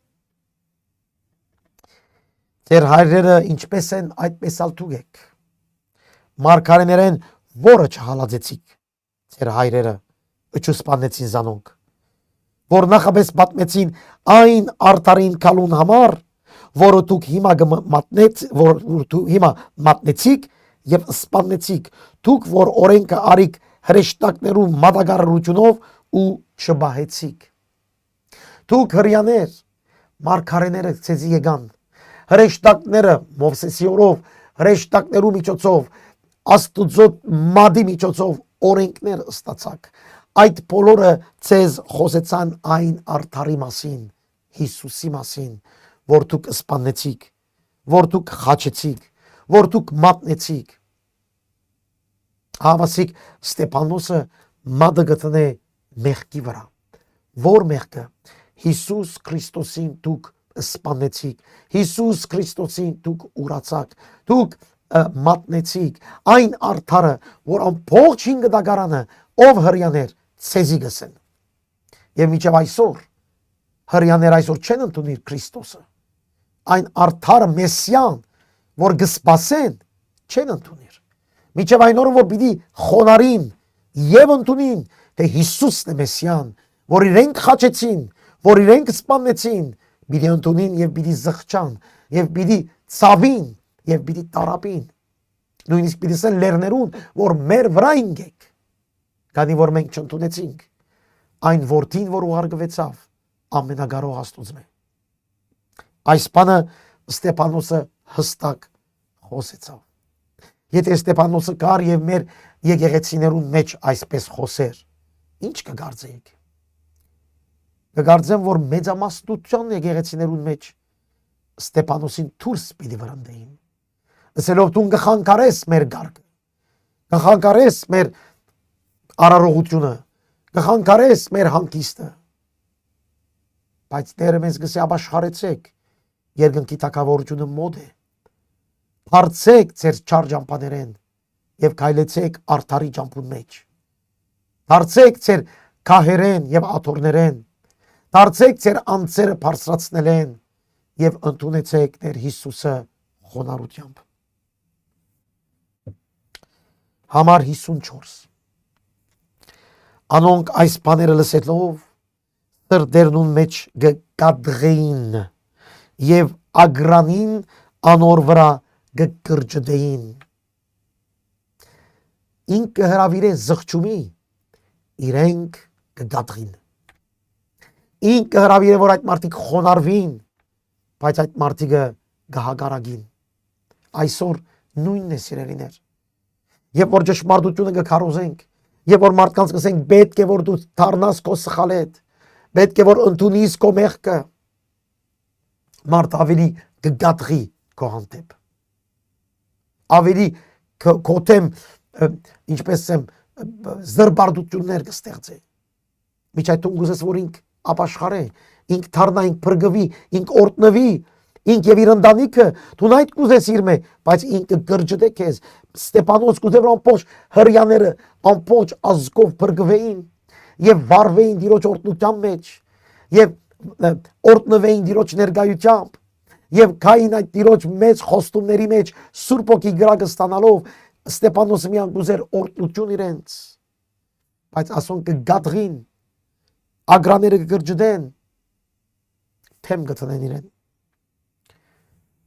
Ձեր հայրերը ինչպես են, այդպես ալ դուք եք։ Մարգարեներեն որը չհալածեցիք, ձեր հայրերը չսպանեցին զանոնք, որ նախապես պատմեցին այն արդարին կալուն համար, որը դուք հիմա մատնեցիք եւ սպանեցիք, դուք որ օրենքը արիք հրեշտակներու մատակարարությունով ու չբահեցիք։ Դուք հрьяաներ, մարգարեները ցեզի եկան, հրեշտակները Մովսեսի օրով, հրեշտակներու միջոցով, Աստուծո մադի միջոցով օրենքներ ստացաք։ Այդ բոլորը ցեզ խոսեցան այն արդարի մասին, Հիսուսի մասին, որ դուք սպանեցիք, որ դուք խաչեցիք, որ դուք մատնեցիք։ Հավասիկ Ստեփանոսը մադը գտնե մեղքի վրա։ Որ մեղքը Հիսուս Քրիստոսին դուք սպանեցիք, Հիսուս Քրիստոսին դուք ուրացաք, դուք մատնեցիք այն արդարը, որ ամբողջ 5 դագարանը ով հрьяաներ ցեզի գսեն։ Եվ մինչև այսօր հрьяաներ այսօր չեն ընդունիր Քրիստոսը։ Այն արդարը Մեսիան, որ գսպասեն, չեն ընդունիր։ Մինչև այն օրը, որ պիտի խոնարին եւ ընդունին, թե Հիսուսն է Մեսիան, որ իրենք խաչեցին, որ իրենք սպանեցին, պիտի ընդունին եւ պիտի զղջան, եւ պիտի ցավին, եւ պիտի տարապին։ Նույնիսկ պիտի ասեն լերներուն, որ մեր վրա ինգեք, քանի որ մենք չընդունեցինք այն որդին, որ ուղարկվեցավ ամենագարող Աստուծմե։ Այս բանը Ստեփանոսը հստակ խոսեցավ։ Եթե Ստեփանոսը կար եւ մեր եկեղեցիներուն մեջ այսպես խոսեր, ինչ կգարձեիք։ Կգարձեմ, որ մեծամասնության եկեղեցիներուն մեջ Ստեփանոսին դուրս պիտի վրանդեին։ Ասելով դու կխանգարես մեր գարկը, կխանգարես մեր արարողությունը, կխանգարես մեր հանգիստը։ Բայց Տերը մեզ գսի ապաշխարեցեք, երկնքի թագավորությունը մոտ է։ Բարձեք ձեր չար ճամփաներեն եւ քայլեցեք արդարի ճամփուն մեջ։ Դարձեք ձեր քահերեն եւ աթոռներեն, դարձեք ձեր անձերը բարձրացնելեն եւ ընդունեցեք Տեր Հիսուսը խոնարհությամբ։ Համար 54 Անոնք այս բաները լսելով սրտերնուն մեջ գկադղեին եւ ագրանին անոր վրա գկրջդեին։ Ինքը հրավիրե զղջումի իրենք կգադղին։ Ինքը հրավիրե որ այդ մարդիկ խոնարհվին, բայց այդ մարդիկը գահագարագին։ Այսօր նույնն է սիրելիներ։ Երբ որ ճշմարտությունը կքարոզենք, երբ որ մարդկանց կսենք պետք է որ դու դառնաս քո սխալետ, պետք է որ ընդունիս քո մեղքը, մարդ ավելի կգադղի քո հանդեպ։ Ավելի քո թեմ ինչպես եմ զրբարտություններ կստեղծե։ Միջայտուն գուզես որ ինք ապաշխարե, ինք դառնա, ինք փրկվի, ինք օրտնվի, ինք եւ իր ընտանիքը դու այդ կուզես իրմե, բայց ինքը գրջդե քեզ։ Ստեփանոս կուզե որ ամբողջ հрьяաները ամբողջ ազգով փրկվեին եւ վարվեին Տիրոջ օրտնության մեջ եւ օրտնվեին Տիրոջ ներկայությամբ եւ քային այդ Տիրոջ մեծ խոստումների մեջ Սուրբ Օքի գրակը ստանալով Ստեփանոսը միան կուզեր օրտնություն իրենց, բայց ասոն կգադղին, ագրաները կգրջդեն, թեմ գտնեն իրեն։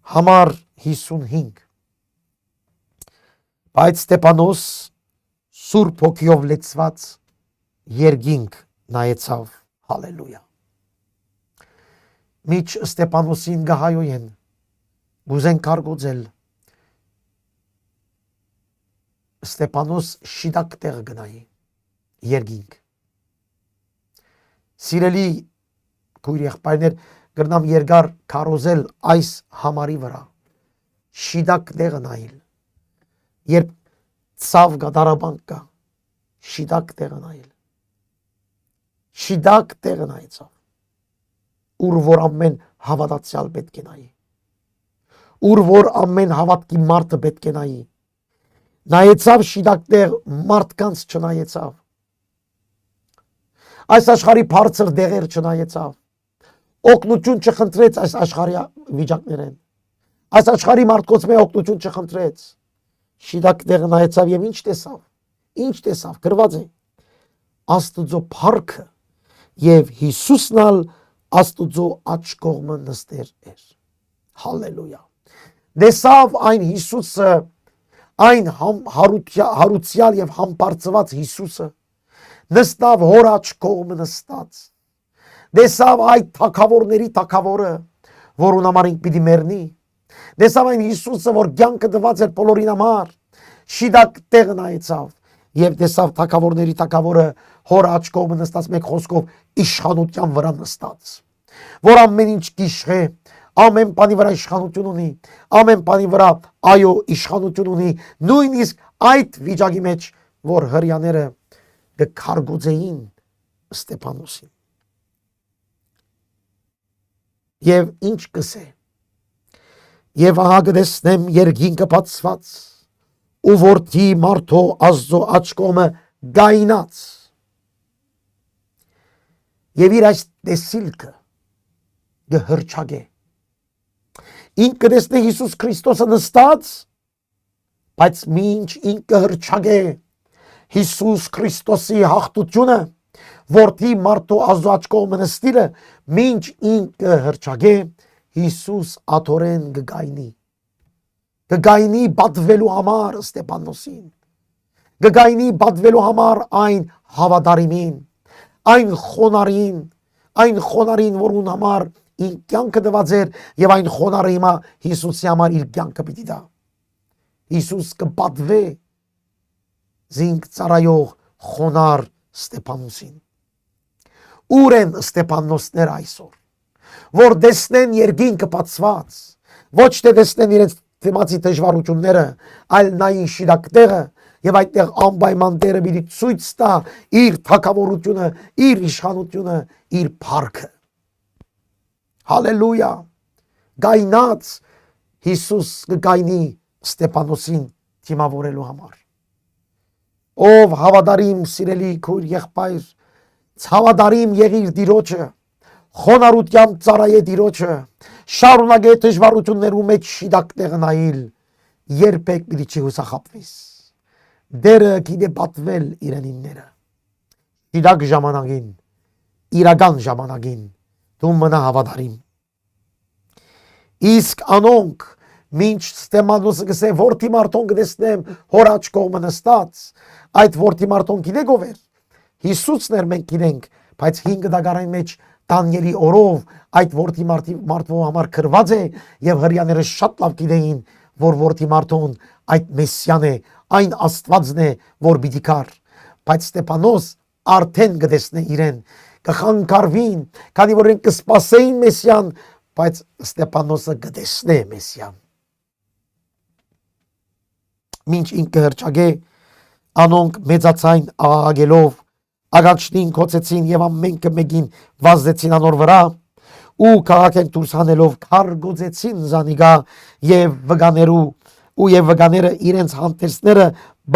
Համար 55 Բայց Ստեփանոս Սուրբ Օքիով լեցված երկինք նայեցավ, հալելույա։ Միջ Ստեփանոսին գահայոյեն, գուզեն կարգոծել, Ստեփանոս շիդակ տեղ գնայի, երկինք։ Սիրելի քույր եղբայրներ, գրնամ երկար քարոզել այս համարի վրա, շիդակ տեղը նայել, երբ ցավ գդարաբանք կա, շիդակ տեղը նայել, շիդակ տեղը նայեցավ, ուր որ ամեն հավատացյալ պետք է նայի, ուր որ ամեն հավատքի մարդը պետք է նայի, նայեցավ շիդակտեղ մարդկանց չնայեցավ, այս աշխարհի բարձր դեղեր չնայեցավ, օգնություն չխնդրեց այս աշխարհի վիճակներեն, այս աշխարհի մարդկոց մե օգնություն չխնդրեց, շիդակտեղ նայեցավ եւ ինչ տեսավ, գրված է Աստուծո փառքը եւ Հիսուսն Աստուծո աջ կողմը նստեր էր, հալելույա, տեսավ այն Հիսուսը, այն հարուցյալ եւ համբարձված Հիսուսը, նստավ հոր աջ կողմը նստած, տեսավ այդ թագավորների թագավորը, որուն համար ինք պիտի մեռնի, տեսավ այն Հիսուսը, որ կյանքը տված էր բոլորին համար, շիդակ տեղը նայեցավ եւ տեսավ թագավորների թագավորը հոր աջ կողմը նստած, մեկ խոսքով իշխանության վրա նստած, որ ամեն ինչ գիշխե, ամեն բանի վրա իշխանություն ունի, ամեն բանի վրա այո իշխանություն ունի, նույնիսկ այդ վիճակի մեջ, որ հրյաները կքարգոծեին Ստեփանոսին։ Եվ ինչ կսե, եւ ահա կտեսնեմ երկինքը բացված, ու որդի մարդու Աստծո աջ կողմը գայնած, եւ իր այս տեսիլքը կհրճագե, ինք կտեսնե Հիսուս Քրիստոսը նստած, բայց մինչ ինք կհրճագե Հիսուս Քրիստոսի հաղթությունը, որդի մարդու Աստծո աջ կողմը նստիլը, մինչ ինք կհրճագե, Հիսուս աթորեն կգայնի բադվելու համար Ստեփանոսին, կգայնի բադվելու համար այն հավատարիմին, այն խոնարհին, որուն համար ինք կյանքը տված էր եւ այն խոնարհը հիմա Հիսուսի համար իր կյանքը պիտի տա։ Հիսուս կպատվե զինք ծառայող խոնար Ստեփանոսին։ Ուր են Ստեփանոսներ այսօր, որ տեսնեն երկինքը բացված, ոչ թե տեսնեն իրենց դիմացի դժվարությունները, այլ նային շիդակտեղը եւ այդտեղ անպայման Տերը պիտի ցույց տա իր թագավորությունը, իր իշխանությունը, իր փառքը։ Հալելույա։ Գայնած Հիսուս կգայնի Ստեփանոսին թիմավորելու համար։ Ով հավատարիմ սիրելի քույր եղբայր, հավատարիմ եղիր Տիրոջը, խոնարհությամբ ծառայե Տիրոջը, շարունակե դժվարություններու մեջ շիդակտեղը նայել, երբեք պիտի չհուսախաբվես։ Դերը գիտե պատվել իրենինները։ Շիդակ ժամանակին, իրական ժամանակին դու մնա հավատարիմ։ Իսկ անոնք մինչ Ստեփանոսը գսե որդի մարդոն կտեսնեմ հոր աջ կողմը նստած, այդ որդի մարդոն գիտեք ով էր, Հիսուսն էր, մենք գիտենք, բայց 5 դագարային մեջ Դանիելի օրով այդ որդի մարդու համար գրված է եւ հրյաները շատ լավ գիտեին, որ որդի մարդոն այդ Մեսիան է, այն Աստվածն է, որ պիտի գար, բայց Ստեփանոս արդեն կտեսնե իրեն, կխանգարվին, քանի որ իրենք կսպասեին Մեսիան, բայց Ստեփանոսը կտեսնե Մեսիան։ Մինչ ինքը հրճագե, անոնք մեծացայն աղաղակելով, ագաչնին կոծեցին եւ ամենքը մեկին վազեցին անոր վրա, ու քաղաքեն դուրս հանելով քարգոծեցին զանիգա եւ վգաները իրենց հանդերձները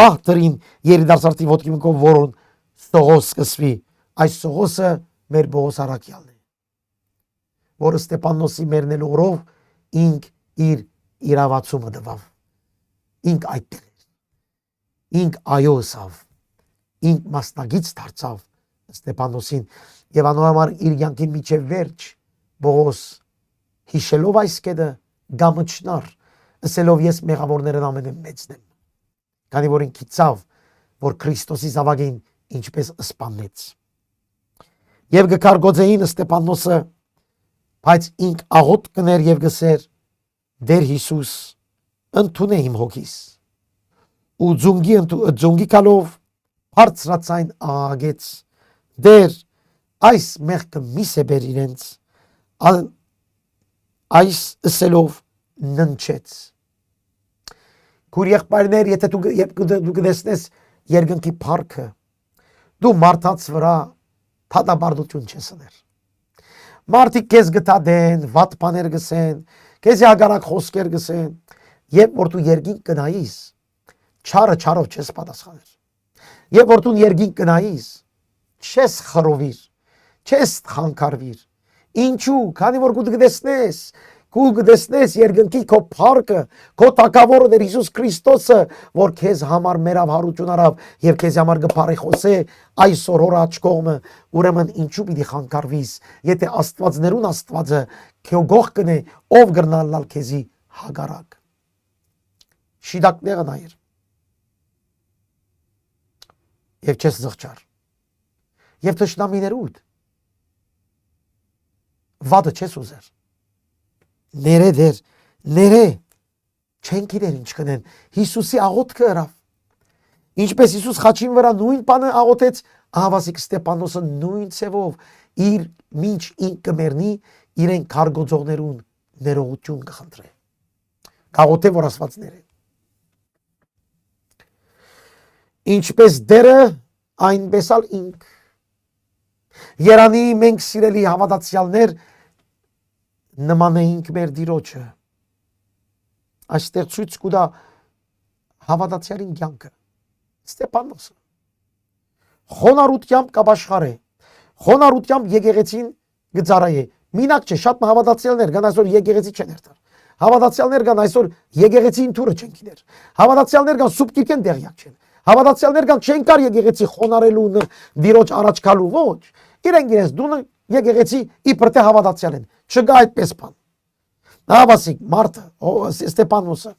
բախտերին երիտասարդի ոտքի մկով, որոն Սողոս կսվի։ Այս Սողոսը մեր Բողոս Արաքյալն է, որը Ստեփանոսի մեռնելու օրով ինք իր իրավացումը տվավ, ինք այդտեղ էր, ինք այո ասավ, ինք մասնագից դարձավ Ստեփանոսին եւ անոր համար իր յանքի միջև վերջ Բողոս հիշելով այս կետը գամչնար, ասելով ես մեղավորներն ամենամեծն եմ, քանի որ ինք գիտավ, որ Քրիստոսի զավակին ինչպես սպանեց։ Եվ կքարգոծեին Ստեփանոսը, բայց ինք աղոտ կներ եւ գսեր. Դեր Հիսուս, ընդունե իմ հոգիս։ Ու ձունգի կալով բարձրացայն աղագեց. Դեր այս մեղքը մի սեբեր իրենց, այս ասելով ննչեց։ Քույր եղբայրներ, եթե դու կտեսնես երկնքի փառքը, դու մարդաց վրա թադաբարդություն չես ուներ։ Մարդիկ քեզ գտադեն, վատ բաներ գսեն, քեզ հագարակ խոսքեր գսեն, երբ որ դու երկինք կնայիս, չարը չարով չես պատասխաներ։ Եվ որ դու երկինք գնայիս, չես խռովիր, չես խանգարվիր։ Ինչու, քանի որ քու գտեսնես երկնքի քո փառքը, քո Տակավորը Տեր Հիսուս Քրիստոսը, որ քեզ համար մերավ հարություն արավ եւ քեզ համար գփարի խոսե այսօր հոր աչ կողմը, ուրեմն ինչու պիտի խանգարվիս, եթե Աստվածներուն Աստվածը քո գող կնե, ով գրնալալ քեզի հագարակ։ Շիդակները նայր։ Եվ չես զղջար։ Եվ թշնամիներուդ վադը չես ուզեր։ Ները դեր, ները չեն գիտեր ինչ կնեն։ Հիսուսի աղոթքը հրավ։ Ինչպես Հիսուս խաչին վրա նույն բանը աղոթեց, ահավասիկ Ստեփանոսը նույն ցևով իր մինչ ինք կմեռնի իրեն քարգոծողներուն ներողություն կխնդրե։ Աղոթե որ ասվածները։ Ինչպես դերը, այնպես ալ ինք։ Երանի մենք սիրելի հավատացյալներ նման էինք մեր Տիրոջը։ Այստեղ ցույց կտա հավատացյալին կյանքը։ Ստեփանոսը խոնարհությամբ կաշխարե, խոնարհությամբ եկեղեցին գծարայե։ Մինակ չէ, շատ հավատացյալներ կան այսօր եկեղեցի չեն երթար։ Հավատացյալներ կան այսօր եկեղեցին թուրը չեն գիտեր։ Հավատացյալներ կան սուբ գիրքեն տեղյակ չեն։ Հավատացյալներ կան չեն կար եկեղեցի խոնարհելու Տիրոջ առաջ գալու ոչ։ Իրենք իրենց դունը եկեղեցի իբր թե հավատացյալ են։ Չկա այդպես բան։ Նավասիկ մարդը Ստեփանոսը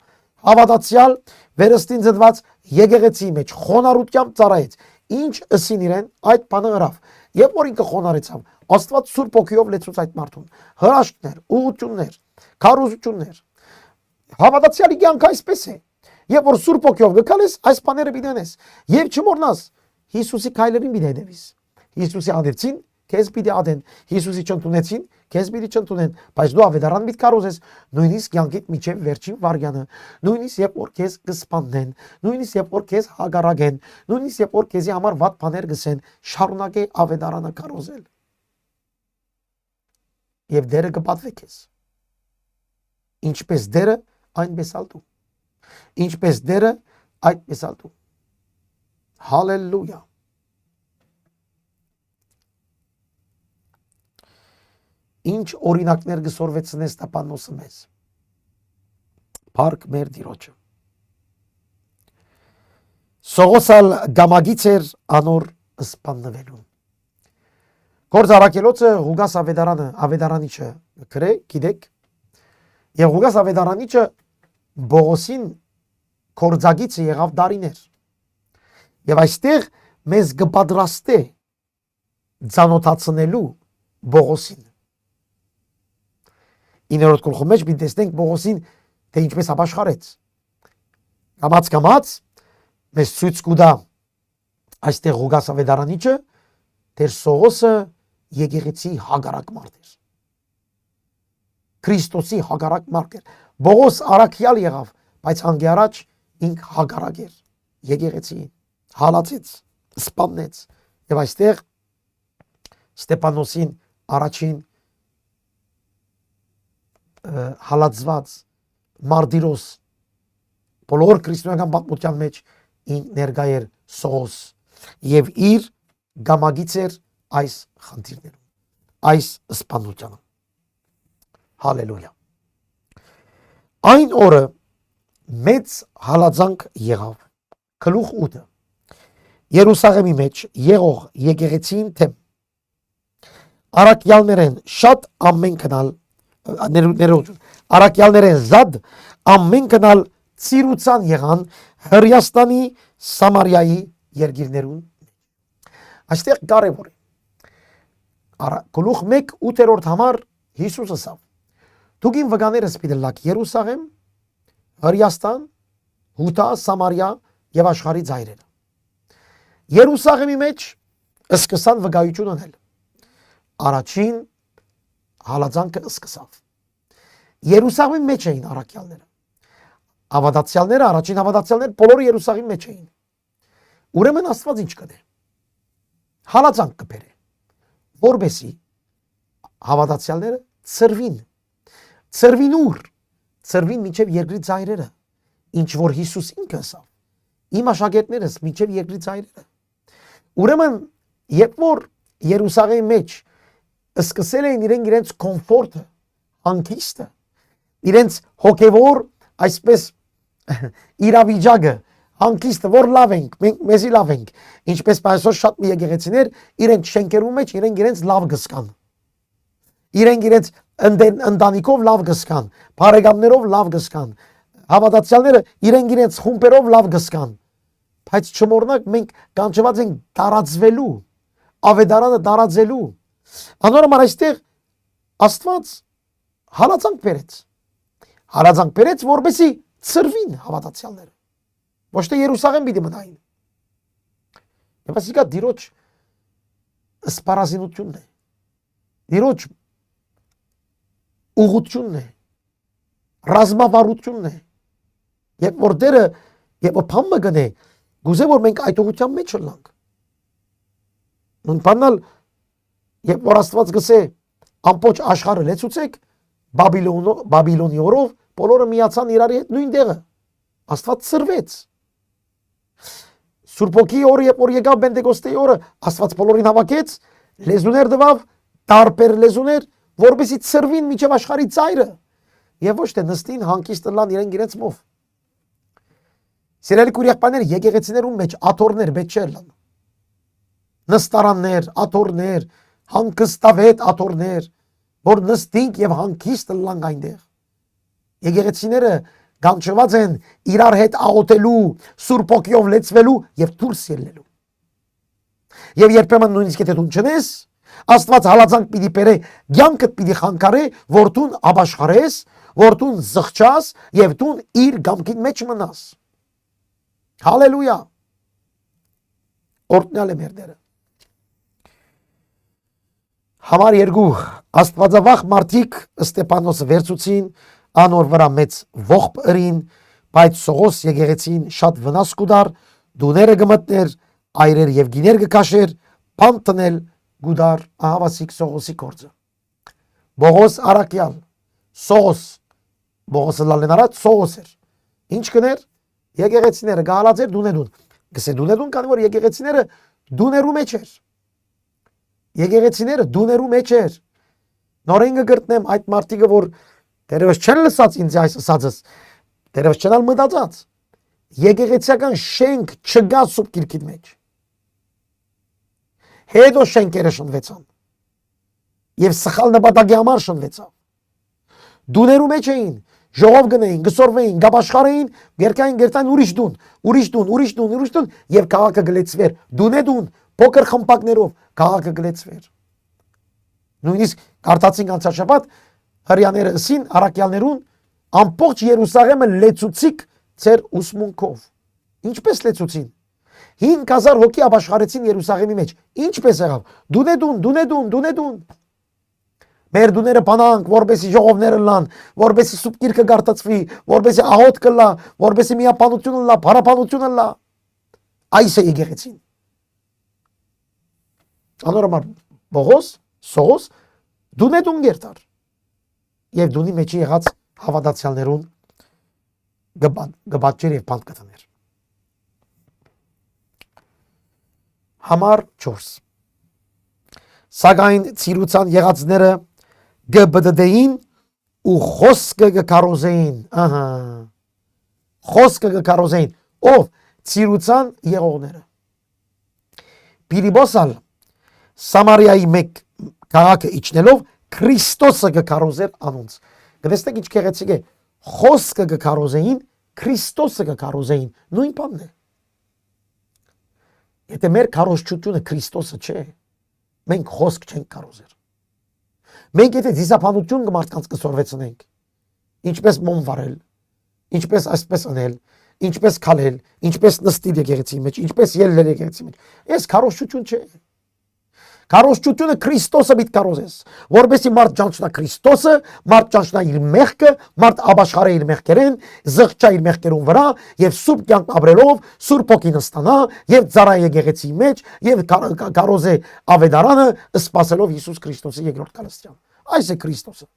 հավատացյալ վերստին ծնված եկեղեցի մեջ խոնարհությամբ ծառայեց։ Ինչ ըսին իրեն այդ բանը հրավ։ Երբ որ ինքը խոնարհեցավ, Աստված Սուրբ Օքիով լեցուց այդ մարդուն։ Հրաշքներ, ուղղություններ, քարոզություններ։ Հավատացյալի կյանքը այսպես է։ Երբ որ Սուրբ Օքիով գկալես, այս բաները պիտենես։ Եվ չմոռնաս Հիսուսի քայլերին պիտի հետևես։ Հիսուսի ադերցին քեզ պիտի ադեն, Հիսուսի չընդունեցին, քեզ պիտի չընդունեն, բայց դու ավետարան պիտի կարոզես, նույնիսկ կյանքիդ միջև վերջին վարյանը, նույնիսկ երբ որ քեզ կսպանեն, նույնիսկ երբ որ քեզ հագարագեն, նույնիսկ երբ որ քեզի համար վատ բաներ գսեն, շարունակե ավետարանը կարոզել։ Եվ դերը կպատվի քեզ։ Ինչպես դերը, այնպես ալ դու։ Ինչպես դերը, այդպես ալ դու։ Հալելույա։ Ինչ օրինակներ գսորվեցնես Ստեփանոսը մեզ։ Փառք մեր Տիրոջը։ Սողոսալ գամագից էր անոր սպաննվելուն։ Գործարակելոցը Ղուգաս ավետարանիչը գրե, գիտեք, եւ Ղուգաս ավետարանիչը Բողոսին կորձագիցը եղավ դարիներ։ Եվ այստեղ մեզ կպատրաստե ծանոթացնելու Բողոսին։ 9-րդ գլխի մեջ մենք տեսնենք Բողոսին թե ինչպես ապաշխարեց։ Կամաց մեզ ցույց կտա այստեղ Ղուգաս ավետարանիչը Տեր Սողոսը եկեղեցի հագարակ մարդ էր։ Քրիստոսի հագարակ մարդ էր։ Բողոս արաքյալ եղավ, բայց անգի առաջ ինք հագարակ էր եկեղեցին, հալածեց, սպանեց։ Եվ այստեղ Ստեփանոսին առաջին հալածված Մարտիրոս բոլոր քրիստոնեական պատմության մեջ ներկա էր Սողոս եւ իր գամագից էր այս խնդիրներում, այս սպանությանը։ Հալելույա։ Այն օրը մեծ հալածանք եղավ, գլուխ 8-ը Երուսաղեմի մեջ եղող եկեղեցին թեմ արաքյալներեն շատ ամեն կնալ արաքյալներեն զադ ամեն կնալ ծիրուցան եղան Հրեաստանի Սամարիայի երկիրներուն։ Այստեղ կարևոր է գլուխ 1 8-րդ համար Հիսուս ասավ. Դուք իմ վկաներս պիտի լաք Երուսաղեմ, Հրեաստան, Հուտա, Սամարիա եւ աշխարհի ծայրերը։ Երուսաղեմի մեջ սկսան վկայություն անել։ Առաջին հալածանքը սկսավ։ Երուսաղեմի մեջ էին առաքյալները։ Հավատացյալները, առաջին հավատացյալները բոլորը Երուսաղեմի մեջ էին։ Ուրեմն Աստված ինչ կդե։ Հալածանք կբերե, որբեսի հավատացյալները ծրվին ուր, ծրվին մինչև երկրի ծայրերը, ինչ որ Հիսուս ինքը ասավ։ իմ աշակերտներս մինչև երկրի ծայրերը։ Ուրեմն, երբ որ Երուսաղեմի մեջ սկսել էին իրենց կոմֆորտը, հանգիստը, իրենց հոգևոր այսպես իրավիճակը, հանգիստը, որ լավ ենք, մենք մեզի լավ ենք, ինչպես այսօր շատ մի եկեղեցիներ իրենց շենքերում մեջ իրենց լավ գսկան։ Իրենց ընտանիքով լավ գսկան, բարեկամներով լավ գսկան, հավատացյալները իրենց խումբերով լավ գսկան։ Բայց չմոռնանք մենք կանչված ենք տարածվելու, ավետարանը տարածելու։ Անորոշ այստեղ Աստված հալածանք բերեց։ Հալածանք բերեց, որպեսզի ծրվին հավատացյալները։ Ոչ թե Երուսաղեմ պիտի մնային։ Եվ ասիկա դիրոջ սպառազինությունն է։ Դիրոջ ուղղությունն է, ռազմավարությունն է։ Երբ որ դերը, երբ որ փամը գնե, գուզե որ մենք այդ ուղղության մեջ լանք։ Նույն բանալ, երբ որ Աստված գսե ամբողջ աշխարհը լեցուցեք, Բաբիլոնի օրով բոլորը միացան իրարի հետ նույն տեղը։ Աստված ծրվեց։ Սուրբ Հոգի օրը, երբ որ եկավ Պենտեկոստեի օրը, Աստված բոլորին հավաքեց, լեզուներ տվավ, տարբեր լեզուներ, որպեսզի ծրվին միջև աշխարհի ծայրը, եւ ոչ թե նստին հանգիստ լան իրենց մով։ Սիրելի քույրիկներ, եկեղեցիներում մեջ աթոռներ պետք չէ լան։ Նստարաններ, աթոռներ, հանգստավետ աթոռներ, որ նստինք եւ հանգիստ լանք այնտեղ։ Եկեղեցիները կանչված են իրար հետ աղոթելու, Սուրբ Հոգիով լեցվելու եւ դուրս ելնելու։ Եվ երբեմն նույնիսկ եթե դու չնես, Աստված հալածանք պիտի բերե, ցանկդ պիտի խանգարե, որ դու ապաշխարես, որ դու զղջաս եւ դու իր գամքին մեջ մնաս։ Հալելույա։ Օրհնյալ է մեր Տերը։ Համար 2 Աստվածավախ մարդիկ Ստեփանոսը վերցուցին, անոր վրա մեծ ողբ ըրին, բայց Սողոս եկեղեցին շատ վնաս կուդար, դուները գմտներ, այրեր եւ գիներ գքաշեր, բան տնել գուդար, ահավասիկ Սողոսի կորձը։ Բողոս Արաքյալ, Սողոս, Բողոսը լալեն արած Սողոս էր։ Ինչ կներ, եկեղեցիները գալած էր դունեդուն։ Գսե դունեդուն, քանի որ եկեղեցիները դուներու մեջ էր։ Եկեղեցիները դուներու մեջ էր։ Նորեն կգրտնեմ այդ մարդիկը, որ դերևս չեն լսած ինձ այս ասածս, դերևս չեն մտածած։ Եկեղեցիական շենք չկա Սուրբ Գիրքի մեջ։ Հետո շենքերը շնվեցան։ Եվ սխալ նպատակի համար շնվեցավ։ Դուներու մեջ էին, ժողով գնային, գսորվեին, գապաշխարեին, գերկային ուրիշ դուն, եւ քաղաքը գլեցվեր։ Դունեդուն, փոքր խմբակներով քաղաքը գլեցվեր։ Նույնիսկ կարդացինք անցյալ շաբաթ հрьяաները ասին արաքյալներուն ամբողջ Երուսաղեմը լեցուցիկ ծեր ուսմունքով։ Ինչպես լեցուցին։ 5000 հոգի ապաշխարեցին Երուսաղեմի մեջ։ Ինչպես եղավ։ Դունեդուն։ Մեր դուները բանանք, որպեսի ժողովները լան, որպեսի Սուրբ Գիրքը գարտացվի, որպեսի աղոթք կլա, որպեսի միապանությունը լա, փառապանությունը լա։ Այս է եկեղեցին։ Անորոշ Բողոս, Սողոս, դունեդուն գերտար։ Եվ դունի մեջ եղած հավատացյալներուն գբաճեր եւ բանտ կտներ։ Համար 4 Սակայն ցիրուցան եղածները գբդդեին ու խոսքը գկարոզեին, խոսքը գկարոզեին, ով ցիրուցան եղողները։ Պիլիպոսալ Սամարիայի մեկ քաղաքը իջնելով Քրիստոսը գկարոզեր անոնց։ Գտեսնեք ինչ գեղեցիկ է, խոսքը գկարոզեին, Քրիստոսը գկարոզեին, նույն բանն է։ Եթե մեր քարոզչությունը Քրիստոսը չէ, մենք խոսք չենք կարոզեր։ Մենք եթե դիսապանություն մարդկանց կսորվեցնենք, ինչպես մոմ վարել, ինչպես այսպես անել, ինչպես քալել, ինչպես նստել եկեղեցի մեջ, ինչպես ելնել եկեղեցի մեջ, այս քարոզչություն չէ։ Քարոզչությունը Քրիստոսը պիտի կարոզես, որովհետեւ մարդ ճանչնա Քրիստոսը, մարդ ճանչնա իր մեղքը, մարդ ապաշխարե իր մեղքերեն, զղջա իր մեղքերուն վրա եւ սուրբ կյանք ապրելով, սուրբ ոգին ստանա եւ ծառայ եկեղեցի մեջ եւ կարոզե ավետարանը սпасելով Հիսուս Քրիստոսի երկրորդ գալստյան։ Այս է Քրիստոսը։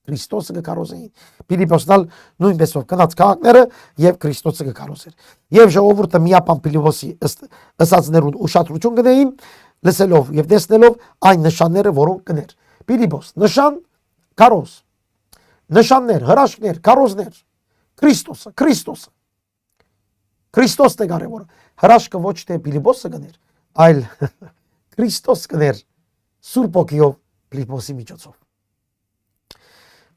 Քրիստոսը կկարոզեին։ Փիլիպոսնալ նույնպես ով կնած քաղաքները եւ Քրիստոսը կկարոզեր։ Եվ ժողովուրդը միապան Փիլիպոսի ըսածներուն ուշադրություն գնային, լսելով եւ տեսնելով այն նշանները, որոնք կներ։ Փիլիպոս նշան կարոզ, նշաններ, հրաշքներ, կարոզներ, Քրիստոսը Քրիստոսն է կարևորը։ Հրաշքը ոչ թե Փիլիպոսը կներ, այլ Քրիստոս կներ Սուրբ ոգիով Փիլիպոսի միջոցով։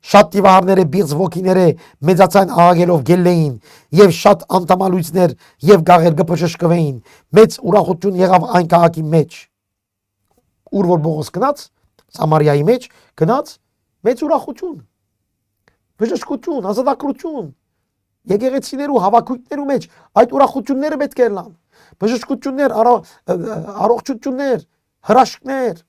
Շատ տիվահարները բիծ ոգիները մեծացան աղագելով գելեին եւ շատ անտամալույցներ եւ գաղեր կփշշկվեին։ Մեծ ուրախություն եղավ այն քաղաքի մեջ, ուր որ Բողոս գնաց, Սամարիայի մեջ գնաց, մեծ ուրախություն, բժշկություն, ազատագրություն, եկեղեցիներու հավաքույթներու մեջ այդ ուրախությունները պետք է լան, բժշկություններ, առողջություններ, հրաշքներ։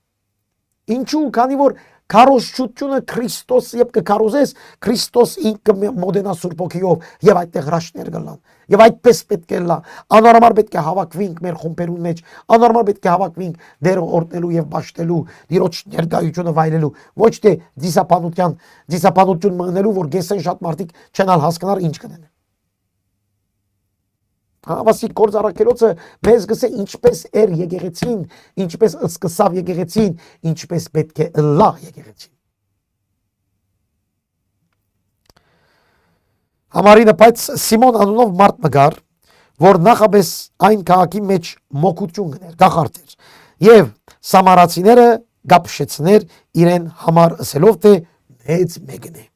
Ինչու, քանի որ քարոզչությունը Քրիստոս երբ կքարոզես, Քրիստոս ինքը մոդենա Սուրբ ոգիով եւ այդտեղ հրաշքներ կլան։ Եվ այդպես պետք է լա։ Անորմալ պետք է հավաքվենք մեր խումբերուն մեջ, անորմալ պետք է հավաքվենք դեր օրտնելու եւ ճաշտելու, Տիրոջ ներկայությունը վայելելու, ոչ թե դիսապանություն մնելու, որ գեսեն շատ մարդիկ չենալ հասկանալ ինչ կնեն։ Հավասիկ գործ առաքելոցը մեզ գսե ինչպես էր եկեղեցին, ինչպես սկսավ եկեղեցին, ինչպես պետք է լա եկեղեցին։ Համարինը բայց Սիմոն անունով մարդ մգար, որ նախապես այն քաղաքի մեջ մոկություն գներ, գախարդ էր, եւ սամարացիները գապշեցներ իրեն համար ասելով թե մեծ մեկն է։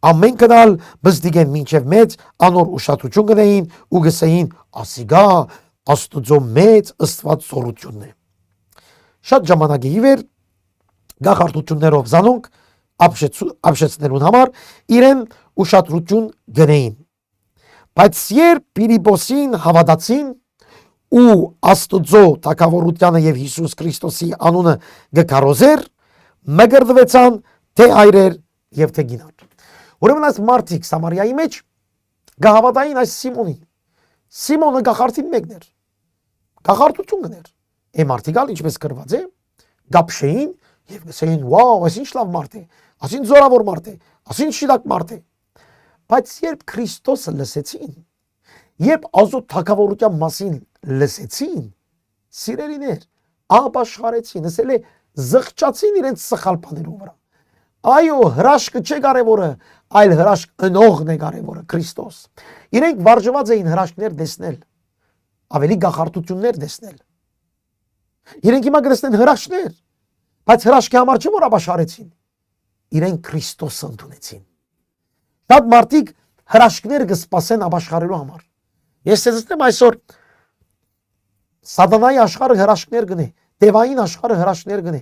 Ամեն կնալ բզդիգեն մինչև մեծ անոր ուշադրություն գնային ու գսեին ասիգա աստուծո մեծ ըստված սորությունն է։ Շատ ժամանակի իվեր գախարտություններով զանոնք ապշեցներուն համար իրեն ուշադրություն գնային։ Բայց երբ Փիլիպոսին հավատացին ու աստուծո թագավորությանը եւ Հիսուս Քրիստոսի անունը գկարոզեր, մգրդվեցան թե այրեր եւ թե գինար։ Ուրեմն այս մարդիկ Սամարիայի մեջ գահավատային այս Սիմոնին։ Սիմոնը գախարտին մեկն էր։ Գախարտություն գներ։ Է մարդիկալ ինչպես գրված է, գապշեին եւ գսեին «Վաու, այս ինչ լավ մարդ է, ասին զորավոր մարդ է, ասին շիրակ մարդ է»։ Բայց երբ Քրիստոսը լսեցին, երբ ազոտ թագավորության մասին լսեցին, սիրելիներ, ապաշխարեցին, ասել է զղջացին իրենց սխալ բաներով վրա։ Այո, հրաշքը չէ կարևորը, այլ հրաշք ընողն է կարևորը, Քրիստոս։ Իրենք վարժված էին հրաշքներ տեսնել, ավելի գախարտություններ տեսնել։ Իրենք հիմա կտեսնեն հրաշքներ, բայց հրաշքի համար չէ որ ապաշխարեցին։ Իրենք Քրիստոսը ընդունեցին։ Շատ մարդիկ հրաշքներ կսպասեն ապաշխարելու համար։ Ես ցեզնեմ այսօր Սատանայի աշխարհը հրաշքներ գնե, դևային աշխարհը հրաշքներ գնե։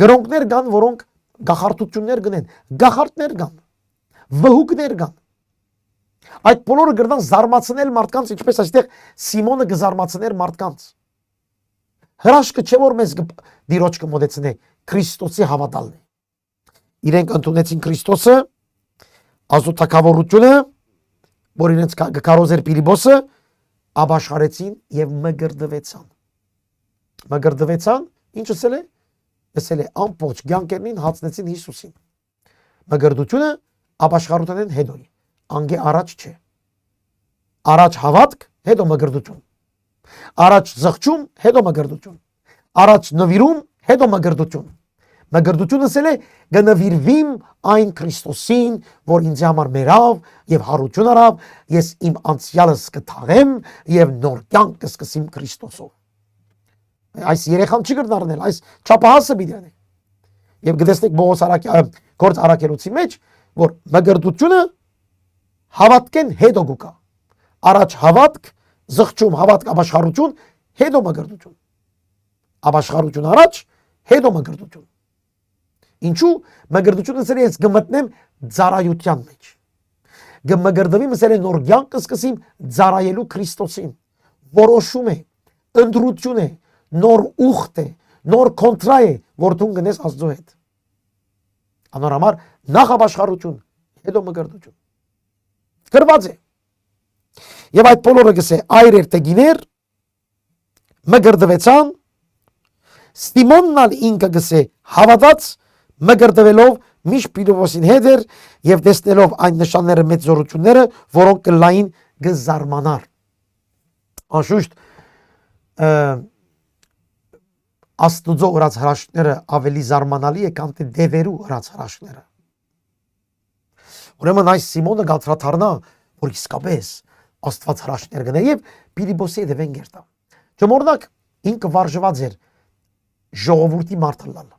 Գրոնքներ կան, որոնք գախարտություններ գնեն, գախարտներ կան, վհուկներ կան։ Այդ բոլորը գրնան զարմացնել մարդկանց, ինչպես այստեղ Սիմոնը կզարմացներ մարդկանց։ Հրաշքը չէ որ մեզ Տիրոջ կմոտեցնե, Քրիստոսի հավատալն է։ Իրենք ընդունեցին Քրիստոսը, ազոթակավորությունը, որ իրենց կկարոզեր Փիլիպոսը, ապաշխարեցին եւ մգրդվեցան։ Մգրդվեցան, ինչ ասել է։ Ասել է ամբողջ կյանքերին հացնեցին Հիսուսին։ Մգրդությունը ապաշխարութենեն հետո է, անգե առաջ չէ։ Առաջ հավատք, հետո մգրդություն։ Առաջ զղջում, հետո մգրդություն։ Առաջ նվիրում, հետո մգրդություն։ Մգրդությունը ասել է գնվիրվիմ այն Քրիստոսին, որ ինձ համար մերավ եւ հարություն արավ, ես իմ անցյալս կթաղեմ եւ նոր կյանք կսկսեմ Քրիստոսով։ Այս երեխան չի գրնարնել, այս չափահասը պիտի անի։ Եվ գտեսնեք Բողոս գործ առաքելոցի մեջ, որ մգրդությունը հավատքեն հետո գուկա։ Առաջ հավատք, զղջում, հավատք, ապաշխարություն, հետո մգրդություն։ Ապաշխարություն առաջ, հետո մգրդություն։ Ինչու մգրդությունը ասել է ես գմտնեմ ծառայության մեջ։ Գմգրդվիմ ասել է նոր կյանք կսկսեմ ծառայելու Քրիստոսին։ Որոշում է, ընդրություն է, նոր ուխտ է, նոր կոնտրա է, որ դու գնես Աստծո հետ։ Անորոշ նախ ապաշխարություն, հետո մգրդություն։ Գրված է։ Եվ այդ բոլորը գսե այրեր թե գիներ մգրդվեցան, Սիմոնն ալ ինքը գսե հավատաց մգրդվելով միշտ Փիլիպոսին հետ էր եւ տեսնելով այն նշանները մեծ զորությունները, որոնք կլային գզարմանար։ Անշուշտ Աստուծո ըրած հրաշքները ավելի զարմանալի է, քան թե դևերու ըրած հրաշքները։ Ուրեմն այս Սիմոնը գալտրաթարնա, որ իսկապես Աստված հրաշքներ գնե եւ Փիլիպոսի հետ են գերտա։ Չմոռնաք, ինքը վարժված էր ժողովրդի մարդը լալ։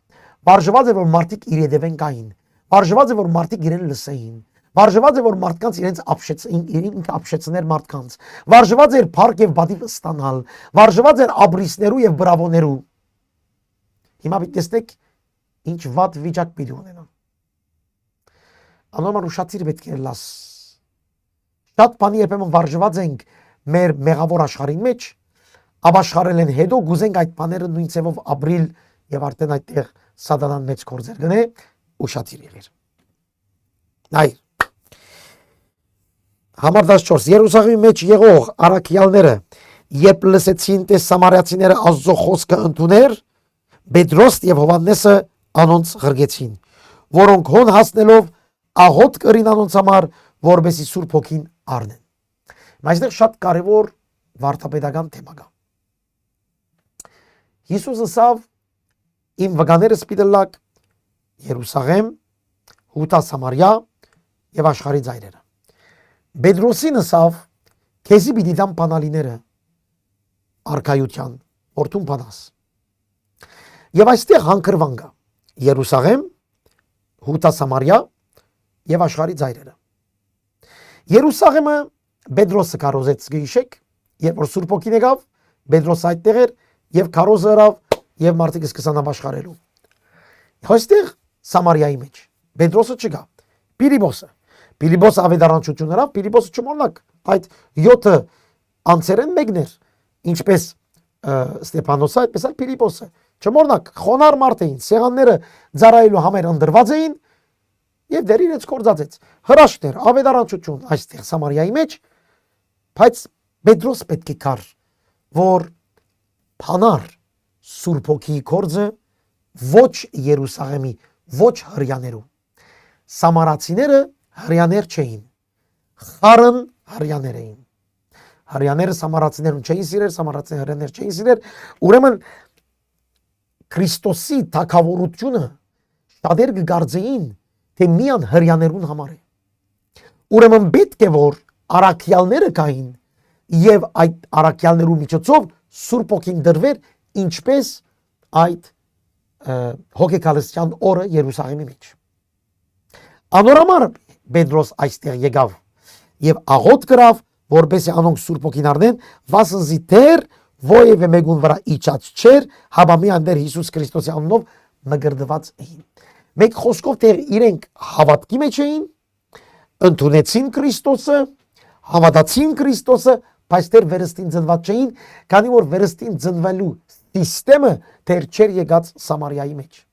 Վարժված է, որ մարդիկ իր հետևեն կային։ Վարժված է, որ մարդիկ իրեն լսեին։ Վարժված է, որ մարդկանց իրենց ինքը ապշեցներ մարդկանց։ Վարժված էր փառք եւ բադիվ ստանալ։ Վարժված էր աբրիսներու եւ բրավոներու։ Հիմա պիտի տեսնեք ինչ վատ վիճակ պիտի ունենա։ Անորմալ ուշացիր պետք է լաս։ Շատ բանի երբեմն վարժված ենք մեր մեղավոր աշխարհի մեջ, ապաշխարել են հետո գուզենք այդ բաները նույն ձևով ապրիլ եւ արդեն այդտեղ սատանան մեծ գործեր գնե, ուշացիր եղիր։ Այ Համար 14 Երուսաղեմի մեջ եղող առաքյալները երբ լսեցին թե սամարյացիները Աստծո խոսքը ընդուներ, Պետրոս եւ Հովհաննեսը անոնց ղրգեցին, որոնք հոն հասնելով աղոտ կրին անոնց համար, որբեսի Սուրբ Հոգին առնեն։ Այստեղ շատ կարևոր վարդապետական թեմա կա։ Հիսուսը ասավ. իմ վկաները սպիտելակ Երուսաղեմ, Հուտա Սամարիա եւ աշխարհի ծայրերը։ Պետրոսին ասավ. քեզի պիտի դամ բանալիները արքայության օրդուն բանաս։ Եվ այստեղ հանգրվան կա Երուսաղեմ, Հուտա Սամարիա եւ աշխարհի ծայրերը։ Երուսաղեմը Պետրոսը կարոզեց գիշեք, երբ որ Սուրբ Հոգին եկավ, Պետրոսը այդտեղ էր եւ քարոզը հրավ եւ մարդիկ սկսան ապաշխարելու։ Այստեղ Սամարիայի մեջ Պետրոսը չկա, Փիլիպոսը ավետարանչություն հրավ, Փիլիպոսը չմոռնաք, այդ 7 անձերեն մեկն էր, ինչպես Ստեփանոսը, այդպես էլ Փիլիպոսը։ Չմոռնաք, խոնար մարդ էին, սեղանները ծառայելու համար ընդրված էին եւ դեր իրենց կորցածեց։ Հրաշքներ, ավետարանչություն այստեղ Սամարիայի մեջ, բայց Պետրոս պետք է կար, որ փանար Սուրբ Հոգիի կորձը ոչ Երուսաղեմի, ոչ հрьяաներու։ Սամարացիները հрьяաներ չէին, խարն հрьяաներ էին։ Հрьяաները սամարացիներուն չէին սիրել, սամարացիները հрьяաներ չէին սիրել, ուրեմն Քրիստոսի թագավորությունը շատեր կգարձեին, թե միան հрьяաներուն համար է։ Ուրեմն պետք է որ առաքյալները կային եւ այդ առաքյալներու միջոցով Սուրբ Հոգին դրվեր, ինչպես այդ հոգեկալության օրը Երուսաղեմի մեջ։ Անորամար Պետրոս այստեղ եկավ եւ աղոտ գրավ, որպեսզի անոնք Սուրբ Հոգին առնեն, վասնզի դեռ ովևէ մեկուն վրա իջած չէր, հաբամի անդեր Հիսուս Քրիստոսի անունով մգրդված էին։ Մեկ խոսքով դեռ իրենք հավատքի մեջ էին, ընդունեցին Քրիստոսը, հավատացին Քրիստոսը, բայց դեռ վերստին ծնված չէին, քանի որ վերստին ծնվելու սիստեմը դեռ չէր եկած Սամարիայի մեջ։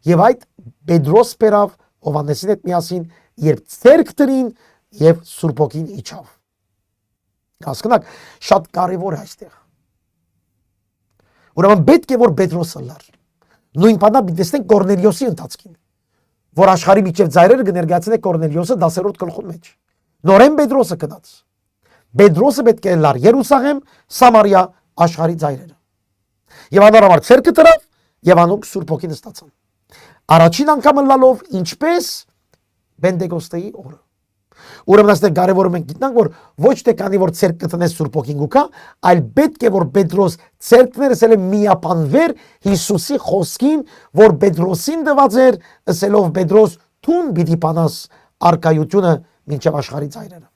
Եվ այդ Պետրոս բերավ Հովհաննեսին հետ միասին, երբ ցերկ տրին եւ Սուրբ Հոգին իջավ։ Հասկանաք, շատ կարևոր է այստեղ։ Ուրեմն պետք է որ Պետրոսը լար։ Նույն բանը դիտենք Կորնելիոսի ընթացքին, որ աշխարհի միջև ծայրերը կներկայացնե Կորնելիոսը 10-րդ գլխում մեջ։ Նորեն Պետրոսը գնաց։ Պետրոսը պետք է լար Երուսաղեմ, Սամարիա, աշխարհի ծայրերը։ Եվ անորոշ ցերկը տրավ եւ անոնք Սուրբ Հոգին ստացան։ Առաջին անգամը լալով ինչպես Պենտեկոստեի օրը։ Ուրեմն այստեղ կարևորը մենք գիտնանք, որ ոչ թե քանի որ ցերկ կտնես Սուրբ Հոգին գուկա, այլ պետք է որ Պետրոս ցերկները ասել է միապանվեր Հիսուսի խոսքին, որ Պետրոսին դված էր, ասելով Պետրոս թուն պիտի բանաս արքայությունը մինչև աշխարհի ծայրերը։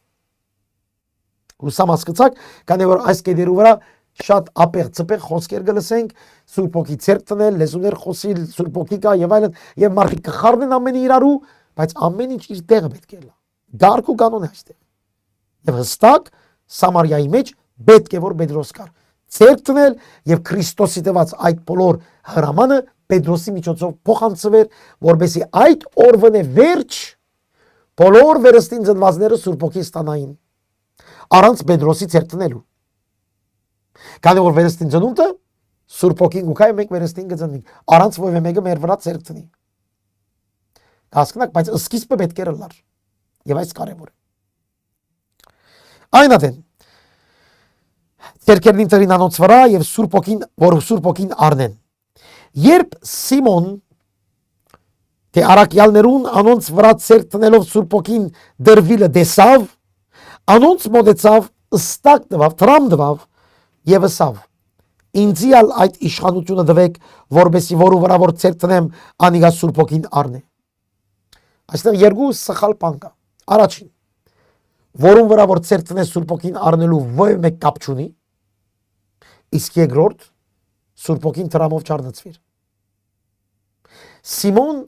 Հուսամ հասկացաք, քանի որ այս կետերու վրա շատ ապեղ ծպեղ խոսքեր գլսենք, Սուրբ Հոգի ցերկ տնել, լեզուներ խոսիլ, Սուրբ Հոգի կա եւ այլն, եւ մարդիկ կխառնեն ամեն իրարու, բայց ամեն ինչ իր տեղը պետք է լա։ Դարք ու կանոն է այստեղ։ Եվ հստակ Սամարիայի մեջ պետք է որ Պետրոս կար։ Ցերկ տնել եւ Քրիստոսի տված այդ բոլոր հրամանը Պետրոսի միջոցով փոխանցվեր, որբեսի այդ օրվանե վերջ բոլոր վերստին ծնվածները Սուրբ Հոգի ստանային։ Առանց Պետրոսի ցերկ տնելու։ Քանի որ վերստին ծնունդը Սուրբ Հոգին գուկայ մենք վերստին կծնվենք, առանց ովևէ մեկը մեր վրա ցերկ տնի։ Հասկանաք, բայց սկիզբը պետք է լար։ Եվ այս կարևոր է։ Այնադեն Տերկերնին տրին անոնց վրա եւ Սուրբ Օքին, որ Սուրբ Օքին առնեն։ Երբ Սիմոն թե արաքյալներուն անոնց վրա ցերկ տնելով Սուրբ Օքին դրվիլը դեսավ, անոնց մոտեցավ, ըստակ տվավ, տրամ տվավ եւ ասավ. Ինձիալ այդ իշխանությունը դվեք, որբեսի որու վրա որ ցերկ տնեմ, անիգա Սուրբ Օքին առնե։ Այստեղ երկու սխալ բան կա։ Առաջին, որուն վրա որ ցերկ տնես Սուրբ Օքին առնելու ոչ մեկ կապ չունի, իսկ երկրորդ Սուրբ Օքին տրամով չառնցվիր։ Սիմոն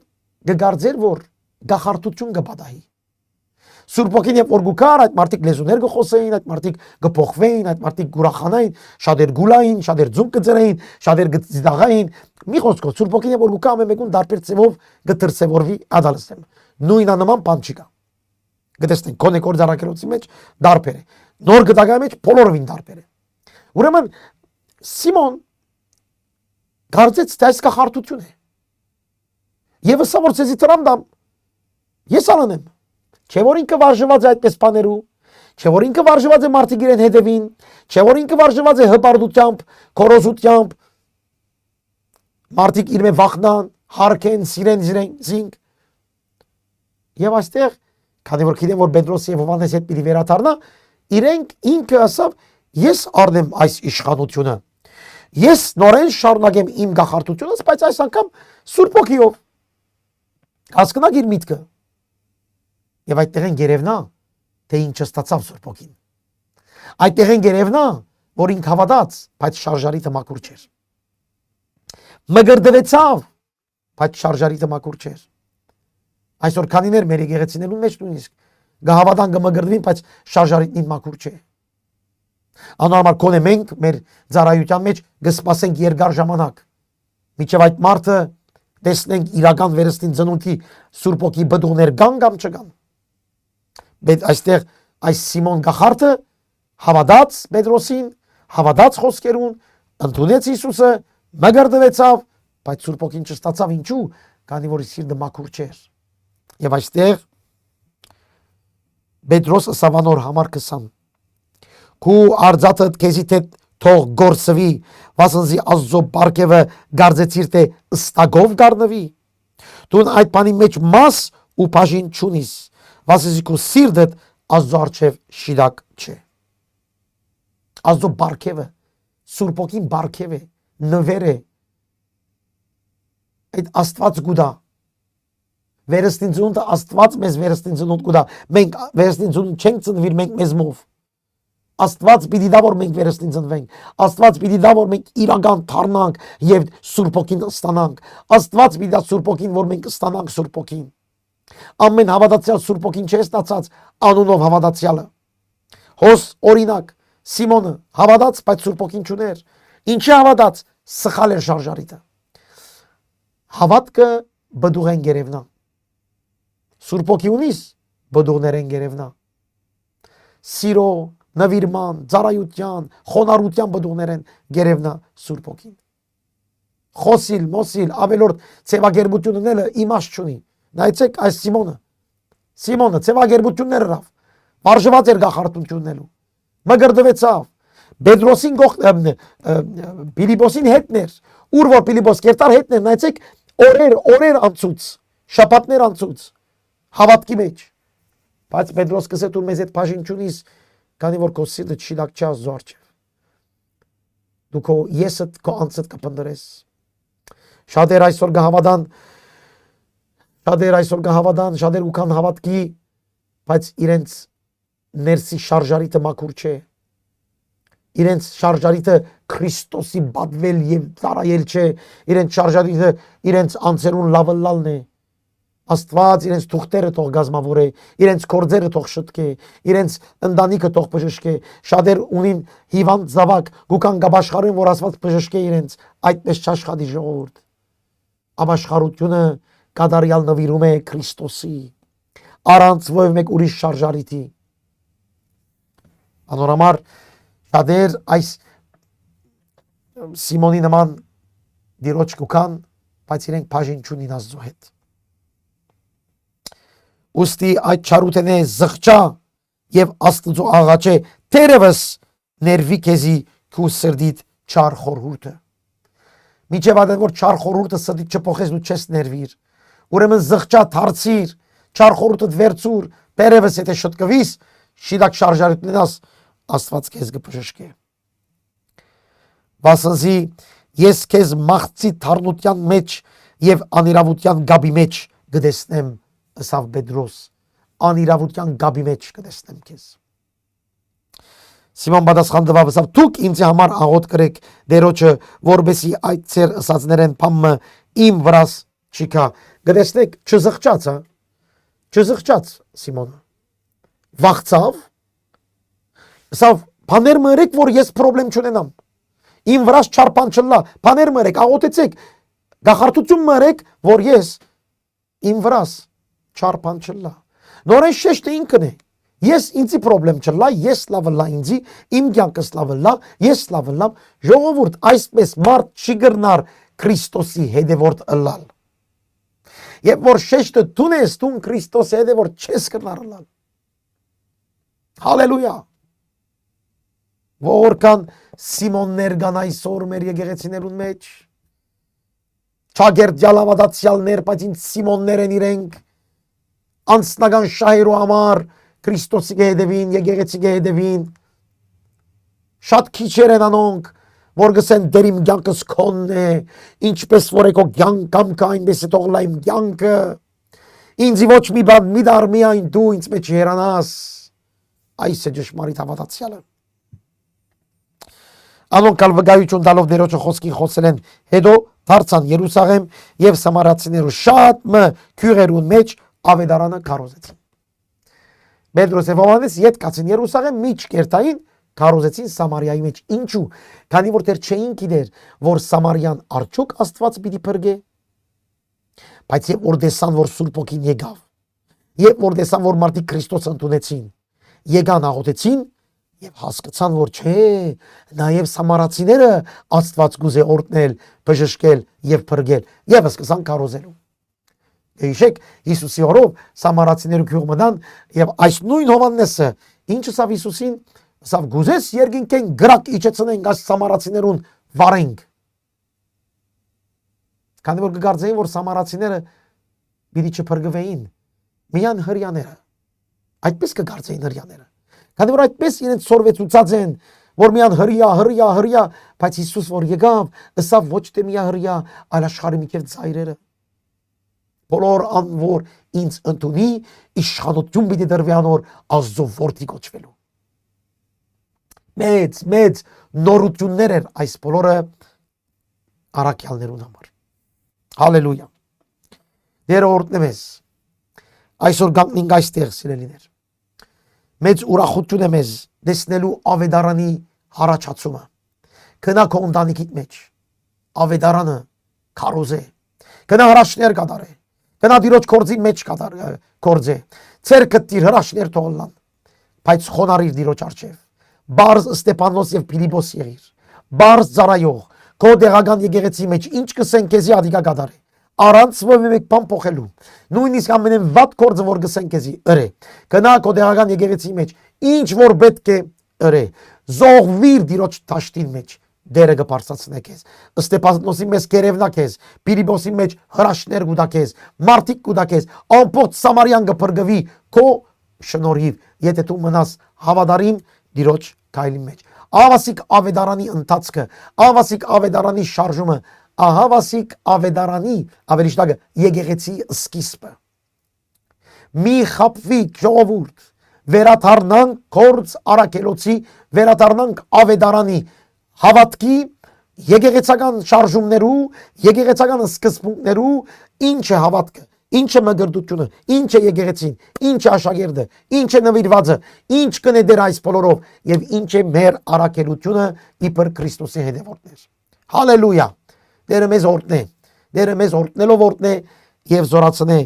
գգարձեր որ գախարտություն կպատահի։ Սուրբ Օքին երբ որ գուքար, այդ մարդիկ լեզուներ կխոսեին, այդ մարդիկ կփոխվեին, այդ մարդիկ կուրախանային, շատեր գուլային, շատեր ձուն կծրեին, շատեր կծիդաղային։ Մի խոսքով Սուրբ Օքին երբ որ գուքա ամեն դարբեր ծևով կտրսևորվի ադալստեմ։ Նույնանման բան չի կա։ Գտեսնենք կոնե կորձարակերոցի մեջ դարբեր է։ Նոր գտակայի մեջ բոլորովին դարբեր է։ Ուրեմն Սիմոն կարծեց թե այս կախարտություն է։ Եվ ասա որ ցեզի տրամ դամ։ Ես անեմ։ Չէ որ ինքը վարժված է այդպես բաներու, չէ որ ինքը վարժված է մարդիկ իրեն հետևին, չէ որ ինքը վարժված է հպարտությամբ, կորոզությամբ, մարդիկ իր մեջ վախնան, հարկեն, սիրեն զինք։ Եվ այստեղ, քանի որ գիտեմ որ Պետրոս եւ Հովհաննես հետ պիտի վերադառնա, իրենք ինքը ասավ. ես առնեմ այս իշխանությունը։ Ես նորեն շարունակեմ իմ գախարտությունս, բայց այս անգամ Սուրբ Օքիով։ Հասկանաք իր միտքը։ Եվ այդտեղ են գերևնա, թե ինչ ստացավ Սուրբ Օքին։ Այդտեղ են գերևնա, որ ինք հավատաց, բայց շարժարիտը մաքուր չէր։ Մգրդվեցավ, բայց շարժարիտը մաքուր չէր։ Այսօր քանիներ մեր եկեղեցիներուն մեջ նույնիսկ գահավատան կմգրդվին, բայց շարժարիտին մաքուր չէ։ Անորմալ կոնե մենք մեր ծառայության մեջ կսպասենք երկար ժամանակ։ Միջև այդ մարդը տեսնենք իրական վերստին ծնունդի Սուրբ Օքի բդուղներ կան կամ չկան։ Բայց այստեղ այս Սիմոն գախարտը հավատաց Պետրոսին, հավատաց խոսքերուն, ընդունեց Հիսուսը, մգրդվեցավ, բայց Սուրբ Օքին չստացավ ինչու, քանի որ սիրտը մաքուր չէր։ Եվ այստեղ Պետրոս ասավանոր համար 20 Քու արձածդ քեզի թե թող գործվի, վասնզի Աստծո բարգևը գարձեցիր թե ըստագով գառնվի։ Դու այդ բանի մեջ մաս ու բաժին չունիս, վասնզի քու սիրտդ Աստծո առջև շիրակ չէ։ Աստծո բարգևը, Սուրբ Օքին բարգև է, նվեր է։ Այդ Աստված գուտա։ Վերստին ծնունդը Աստված մեզ վերստին ծնունդ գուտա։ Մենք վերստին ծնունդ չենք ծնվիր մենք մեզմով։ Աստված պիտի դա որ մենք վերստին ծնվենք, Աստված պիտի դա որ մենք իրական դառնանք եւ Սուրբ Օքին ստանանք, Աստված պիտի դա Սուրբ Օքին որ մենք ստանանք Սուրբ Օքին։ Ամեն հավատացյալ Սուրբ Օքին չէ ստացած անունով հավատացյալը։ Հոս օրինակ Սիմոնը հավատաց, բայց Սուրբ Օքին չուներ։ Ինչի հավատաց, սխալ էր շարժարիտը։ Հավատքը բդուղ են գերևնա։ Սուրբ Օքի ունիս բդուղներ են գերևնա։ Սիրո նվիրման, ծառայության, խոնարհության բդուղներ են գերևնա Սուրբ Օքին։ Խոսիլ, մոսիլ, ավելորդ ցեվագերբություն ունելը իմաստ չունի։ Նայեցեք այս Սիմոնը ցեվագերբություններ հրավ, վարժված էր գախարտություն ունելու։ Մգրդվեցավ։ Պետրոսին Փիլիպոսին հետներ, ուր որ Փիլիպոս կերտար հետներ, նայեցեք օրեր անցուց, շաբաթներ անցուց, հավատքի մեջ։ Բայց Պետրոս կսե դու մեզ հետ բաժին չունիս, քանի որ քո սիրտը շիլակ չի Աստծո առջև։ Դու քո եսդ քո անձդ կփնտրես։ Շատեր այսօր կհավատան, շատեր ուքան հավատքի, բայց իրենց ներսի շարժարիտը մաքուր չէ։ Իրենց շարժարիտը Քրիստոսի բադվել եւ ծառայել չէ, իրենց շարժարիտը իրենց անձերուն լավելալն է։ Աստված իրենց թուղթերը թող գազմավորե, իրենց կորձերը թող շտկե, իրենց ընտանիքը թող բժշկե։ Շատեր ունին հիվանդ զավակ, գուքան գաբաշխարեն, որ Աստված բժշկե իրենց, այդպես չաշխատի ժողովուրդ։ Ապաշխարությունը կատարյալ նվիրում է Քրիստոսի, առանց ոչ մեկ ուրիշ շարժարիտի։ Անորամար շատեր այս Սիմոնի նման դիրոջ գուքան, բայց իրենք բաժին չունին Աստծո հետ։ ուստի այդ չարութենե զղջա եւ Աստծո աղաչե թերևս ներվի քեզի քու սրդիդ չար խորհուրդը միջև այդ որ չար խորհուրդը սրդիդ չփոխես ու չես ներվիր ուրեմն զղջա դարձիր չար խորհուրդը վերցուր թերևս եթե շտկվիս շիդակ շարժարիտ լինաս Աստված քեզ կբժշկե վասնզի ես քեզ մաղցի թարնության մեջ եւ անիրավության գաբի մեջ գտեսնեմ ըսավ Պետրոս անիրավության գաբի մեջ կտեսնեմ քեզ Սիմոն պատասխան տվավ ըսավ դուք ինձ համար աղոտ կրեք դերոջը որբեսի այդ ծեր ըսածներեն փամը իմ վրաս չիկա գտեսնեք չզղջաց Սիմոնը վախցավ ըսավ բաներ մերեք որ ես պրոբլեմ չունենամ իմ վրաս չարփան չլա բաներ մերեք աղոտեցեք գախարտություն մերեք որ ես իմ վրաս չարփան չլա նորեն շեշտը ինքն է ես ինձի պրոբլեմ չլա ես լավը լա ինձի իմ կյանքս լավը լա ես լավը լամ ժողովուրդ այսպես մարդ չի գրնար Քրիստոսի հետևորդ ըլլալ երբ որ շեշտը դուն ես դուն Քրիստոսի հետևորդ չես գրնար ըլլալ հալելույա որքան Սիմոններ կան այսօր մեր եկեղեցիներուն մեջ Չագերտյալ ավադացյալներ, բայց ինձ Սիմոններ են իրենք անձնական շահերու համար Քրիստոսի կհետևին, եկեղեցի կհետևին շատ քիչեր են անոնք որ գսեն դեր իմ կյանքս քոնն է ինչպես որ եկո կյանք կամքը այնպես է թող լա իմ կյանքը ինձի ոչ մի բան մի դար միայն դու ինձ մեջ երանաս այս է ճշմարիտ հավատացյալը անոնք ալ վկայություն տալով Տերոջը խոսքին խոսել են հետո դարձան Երուսաղեմ եւ Սամարացիներու շատ մը քյուրերուն մեջ ավետարանը քարոզեցին Պետրոս եւ Հովհաննես յետ կացին Երուսաղեմ միջ կերտային քարոզեցին Սամարիայի մեջ ինչու քանի որ դեռ չէին գիտեր որ Սամարիան արդյոք Աստված պիտի փրկե բայց երբ որ դեսան որ Սուրբ Օքին եկավ երբ որ դեսան որ մարդիկ Քրիստոս ընդունեցին եկան աղոթեցին Եվ հասկացան, որ չէ, նաև սամարացիները Աստված գուզե օրհնել, բժշկել եւ փրկել, եւ սկսան քարոզելու։ Հիշեք, Հիսուսի օրով սամարացիները գյուղ մտան եւ այս նույն Հովհաննեսը, ինչ ասավ Հիսուսին, ասավ գուզես երկինքեն գրակ իջեցնենք այս սամարացիներուն վարենք։ Քանի որ կգարձեին, որ սամարացիները պիտի չփրկվեին, միան հрьяաները։ Այդպես կգարձեին հрьяաները։ Քանի որ այդպես իրենց սորվեցուցած են, որ միան հրյա, բայց Հիսուս որ եկավ, ըսավ ոչ թե միա հրյա, այլ աշխարհի մի քիչ ծայրերը։ Բոլոր անոր ինձ ընդունի, իշխանություն պիտի դրվի անոր Աստծո որդի կոչվելու։ Մեծ նորություններ էր այս բոլորը առաքյալներուն համար։ Հալելույա։ Դերը օրհնե մեզ։ Այսօր գանքնինք այստեղ սիրելիներ։ Մեծ ուրախություն է մեզ տեսնելու ավետարանի հարաճացումը։ Գնա քո ընտանիքիդ մեջ ավետարանը քարոզե։ Գնա հրաշներ կատարե։ Գնա դիրոջ կորձի մեջ կորձե։ Ցերկը դիր հրաշներ թողնան։ Բայց խոնարիր դիրոջ արչև։ Բարզ Ստեփանոս եւ Փիլիպոս եղիր։ Բարզ ծառայող քո դեղական եկեղեցի մեջ ինչ կսեն քեզի ադիկա կատարե։ Առանց ոմեք բան փոխելու նույնիսկ ամենեն վատ կորձը որ գսեն քեզի ըրե գնա քո դեղական եկեղեցի մեջ ինչ որ պետք է ըրե զոհվիր դիրոջ տաշտին մեջ դերը կբարձրացնե քեզ Ստեփանոսի մեջ կերևնա քեզ Փիլիպոսի մեջ հրաշներ կուտա քեզ մարդիկ կուտա քեզ ամբողջ Սամարիան կփրկվի քո շնորհիվ եթե դու մնաս հավատարիմ դիրոջ քայլի մեջ ավասիկ ավետարանի ընթացքը ավասիկ ավետարանի շարժումը Ահավասիկ ավետարանի ավելի շտագը եկեղեցի սկիզբը մի խապվի ժողովուրդ վերաթարնանք կորձ արաքելոցի վերաթարնանք ավետարանի հավատքի եկեղեցական շարժումներու եկեղեցական սկզբունքներու ինչ է հավատքը ինչ է մգրդությունը ինչ է եկեղեցին ինչ է աշակերտը ինչ է նվիրվածը ինչ կնեդեր այս բոլորով եւ ինչ է մեր արաքելությունը իբր Քրիստոսի հետևորդներ հալելույա Դերը մեզ օրհնե, դերը մեզ օրհնելով օրհնե եւ զորացնե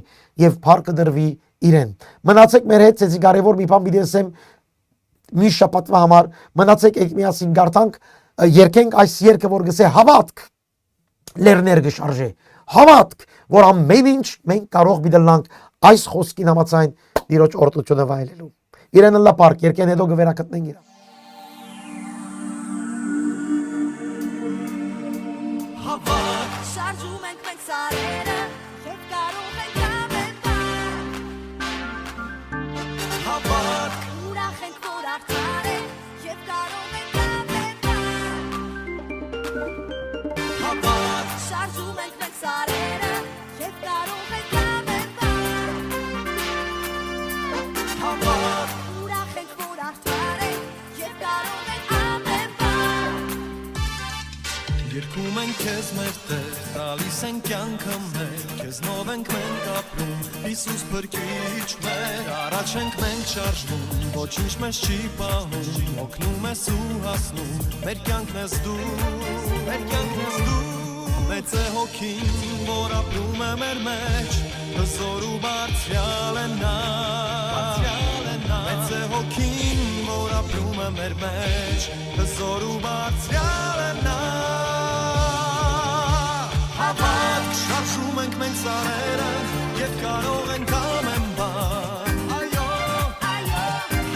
եւ փառքը դրվի իրեն։ Մնացեք մեր հետ, ցեզի կարևոր մի բան պիտի ասեմ մի շաբաթվա համար, մնացեք եք միասին գարտանք, երկենք այս երգը որ գսե հավատք լերներ գշարժե։ Հավատք, որ ամեն ինչ մենք կարող պիտի լանք այս խոսքին համաձայն Տիրոջ օրհնությունը վայելելու։ Իրեն լա պարկ երկեն հետո գվերակտնենք իրան։ Շարժում ենք մենք սարերը և կարող ենք ամենբար Հավաք, Ուրախ ենք, որ արդար ենք և կարող ենք ամենբար հավաք, Շարժում ենք մենք սարերը և կարող ենք ամենբար հավաք, Ուրախ ենք, որ արդար ենք և կարող ենք ամենբար Երկում ենք քեզ մեր Տեր, տալիս ենք կյանքը մեր, քեզնով ենք մենք ապրում, Հիսուս փրկիչ մեր, առաջ ենք մենք շարժվում, ոչինչ մեզ չի պահում, օգնում ես ու հասնում, մեր կյանքն ես դու, մեր կյանքն ես դու, մեծ է հոգին, որ ապրում է մեր մեջ, հզոր ու բարձրյալ է նա, մեծ է հոգին, որ ապրում է մեր մեջ, հզոր ու բարձրյալ է նա Հավատք, շարժում ենք մենք սարերը և կարող ենք ամեն բան Այո,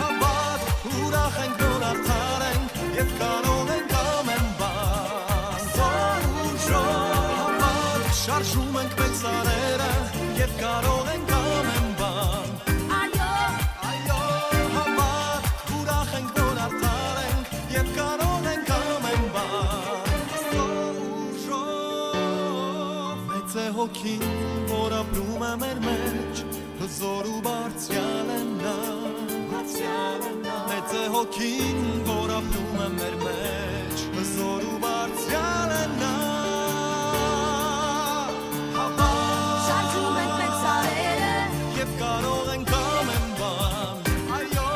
հավատք, ուրախ ենք, որ արդար ենք և կարող ենք ամեն բան Զոր ուժով, հավատք, շարժում ենք մենք սարերը և կարող ենք ամեն բան Այո, հավատք, ուրախ ենք, որ արդար ենք և կարող ենք ամեն բան Զոր ուժով Մեծ է հոգին, որ ապրում է մեր մեջ, հզոր ու բարձրյալ է նա Մեծ է հոգին, որ ապրում է մեր մեջ, հզոր ու բարձրյալ է նա Շարժում ենք մենք սարերը Եվ կարող ենք ամեն բան Այո,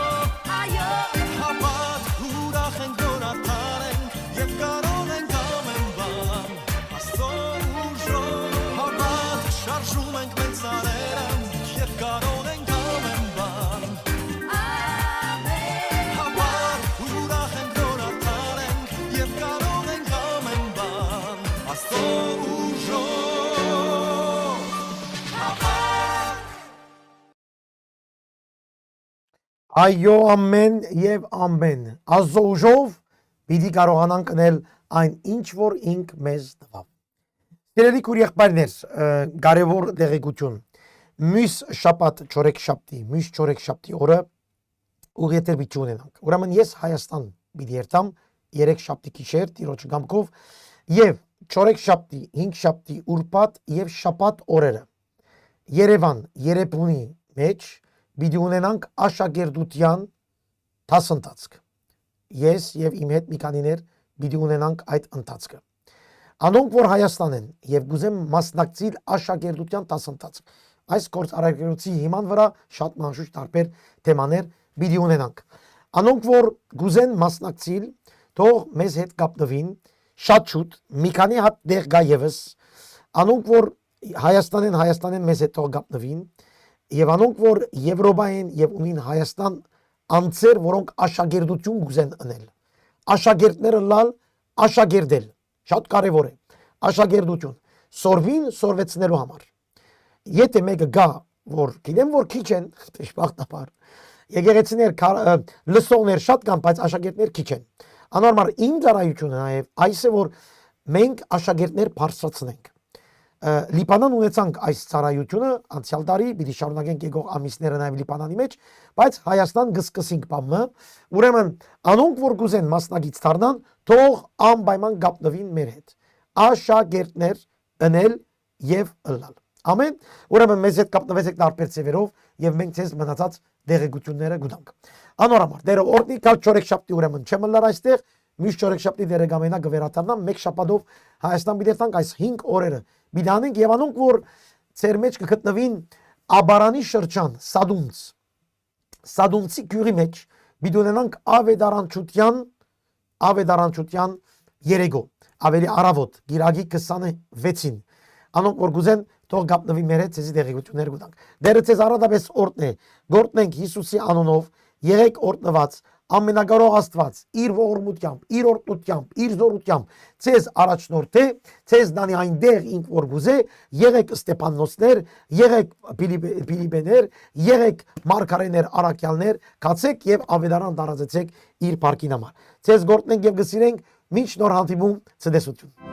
հավատք, ուրախ ենք, որ արդար ենք Եվ կարող ենք ամեն բան Աստծո ուժով Հավատք, շարժում ենք մենք սարերը Եվ կարող ենք ամեն բան Հավատք, ուրախ ենք, որ արդար ենք Եվ կարող ենք ամեն բան Աստծո ուժով Հավատք Այո, ամեն եւ ամեն։ Աստծո ուժով պիտի կարողանանք անել այն ինչ որ ինք մեզ տվավ։ Սիրելի քույր եղբայրներ, կարևոր տեղեկություն։ Մյուս շաբաթ չորեքշաբթի, մյուս չորեքշաբթի օրը ուղիղ բիճ ունենանք։ Ուրեմն ես Հայաստան պիտի երթամ 3 շաբթի գիշեր Տիրոջ գամքով եւ չորեքշաբթի, 5 շաբթի, ուրբաթ եւ շաբաթ օրերը Երևան, Երևանի մեջ պիտի ունենանք աշակերտության դասընթացք։ Ես եւ իմ հետ մի քանիներ պիտի ունենանք այդ ընթացքը։ Անոնք որ Հայաստան են եւ գուզեմ մասնակցել աշակերտության դասընթացք։ Այս գործարարությունի հիման վրա շատ մանշուշ տարբեր թեմաներ պիտի ունենանք։ Անոնք որ գուզեն մասնակցել, թող մեզ հետ կապնվին շատ շուտ, մի քանի հատ դեղ գա եւս։ Անոնք որ Հայաստանեն մեզ հետ թող կապնվին եւ անոնք որ Եվրոպայեն եւ ունին Հայաստան անձեր, որոնք աշակերտություն գուզեն անել։ Աշակերտները լալ աշակերտել, շատ կարևոր է։ Աշակերտություն սորվին սորվեցնելու համար։ Եթե մեկը գա, որ գիտեմ որ քիչ են, դժբախտաբար, եկեղեցիներ լսողներ շատ կան, բայց աշակերտներ քիչ են։ Անորմալ իմ ծառայությունը նաեւ այս է որ մենք աշակերտներ բարձրացնենք։ Լիբանան ունեցանք այս ծառայությունը անցյալ տարի, պիտի շարունակենք եկող ամիսները նաև Լիբանանի մեջ, բայց Հայաստան գսկսինք բամը, ուրեմն անոնք որ գուզեն մասնակից դառնան, թող անպայման գապնվին մեր հետ։ Աշակերտներ ընել եւ ըլլալ։ Ամեն։ Ուրեմն մեզ հետ կապնվեցեք տարբեր ծևերով եւ մենք ցեզ մնացած դեղեցությունները գուտանք։ Անորամար, դերը օրդի կալ չորեքշաբթի ուրեմն չեմ լար այստեղ, մյուս չորեքշաբթի դերը գամենա գվերաթարնամ, մեկ շաբաթով Հայաստան բիդերտանք այս 5 օրերը Բիդանենք եւ անոնք որ ծեր մեջ կգտնվին Աբարանի շրջան, Սադունցի գյուղի մեջ, բիդունենանք ավետարանչության երեգո, ավելի առավոտ, գիրագի 26-ին, անոնք որ գուզեն թող գապնվի մեր հետ ցեզի դեղեցություններ գուտանք։ Դերը ցեզ առադապես օրդն է, գործնենք Հիսուսի անունով, եղեք օրդնված, ամենակարող Աստված իր ողորմությամբ, իր օրհնությամբ, իր զորությամբ ցեզ առաջնորդ է, ցեզ դանի այնտեղ ինք որ գուզե, եղեք Ստեփանոսներ, եղեք Փիլիպպեներ, եղեք Մարգարեներ, Արաքյալներ, կացեք եւ ավետարան տարածեցեք իր բարքին համար։ Ցեզ գործնենք եւ գսիրենք մինչ նոր հանդիպում ցտեսություն։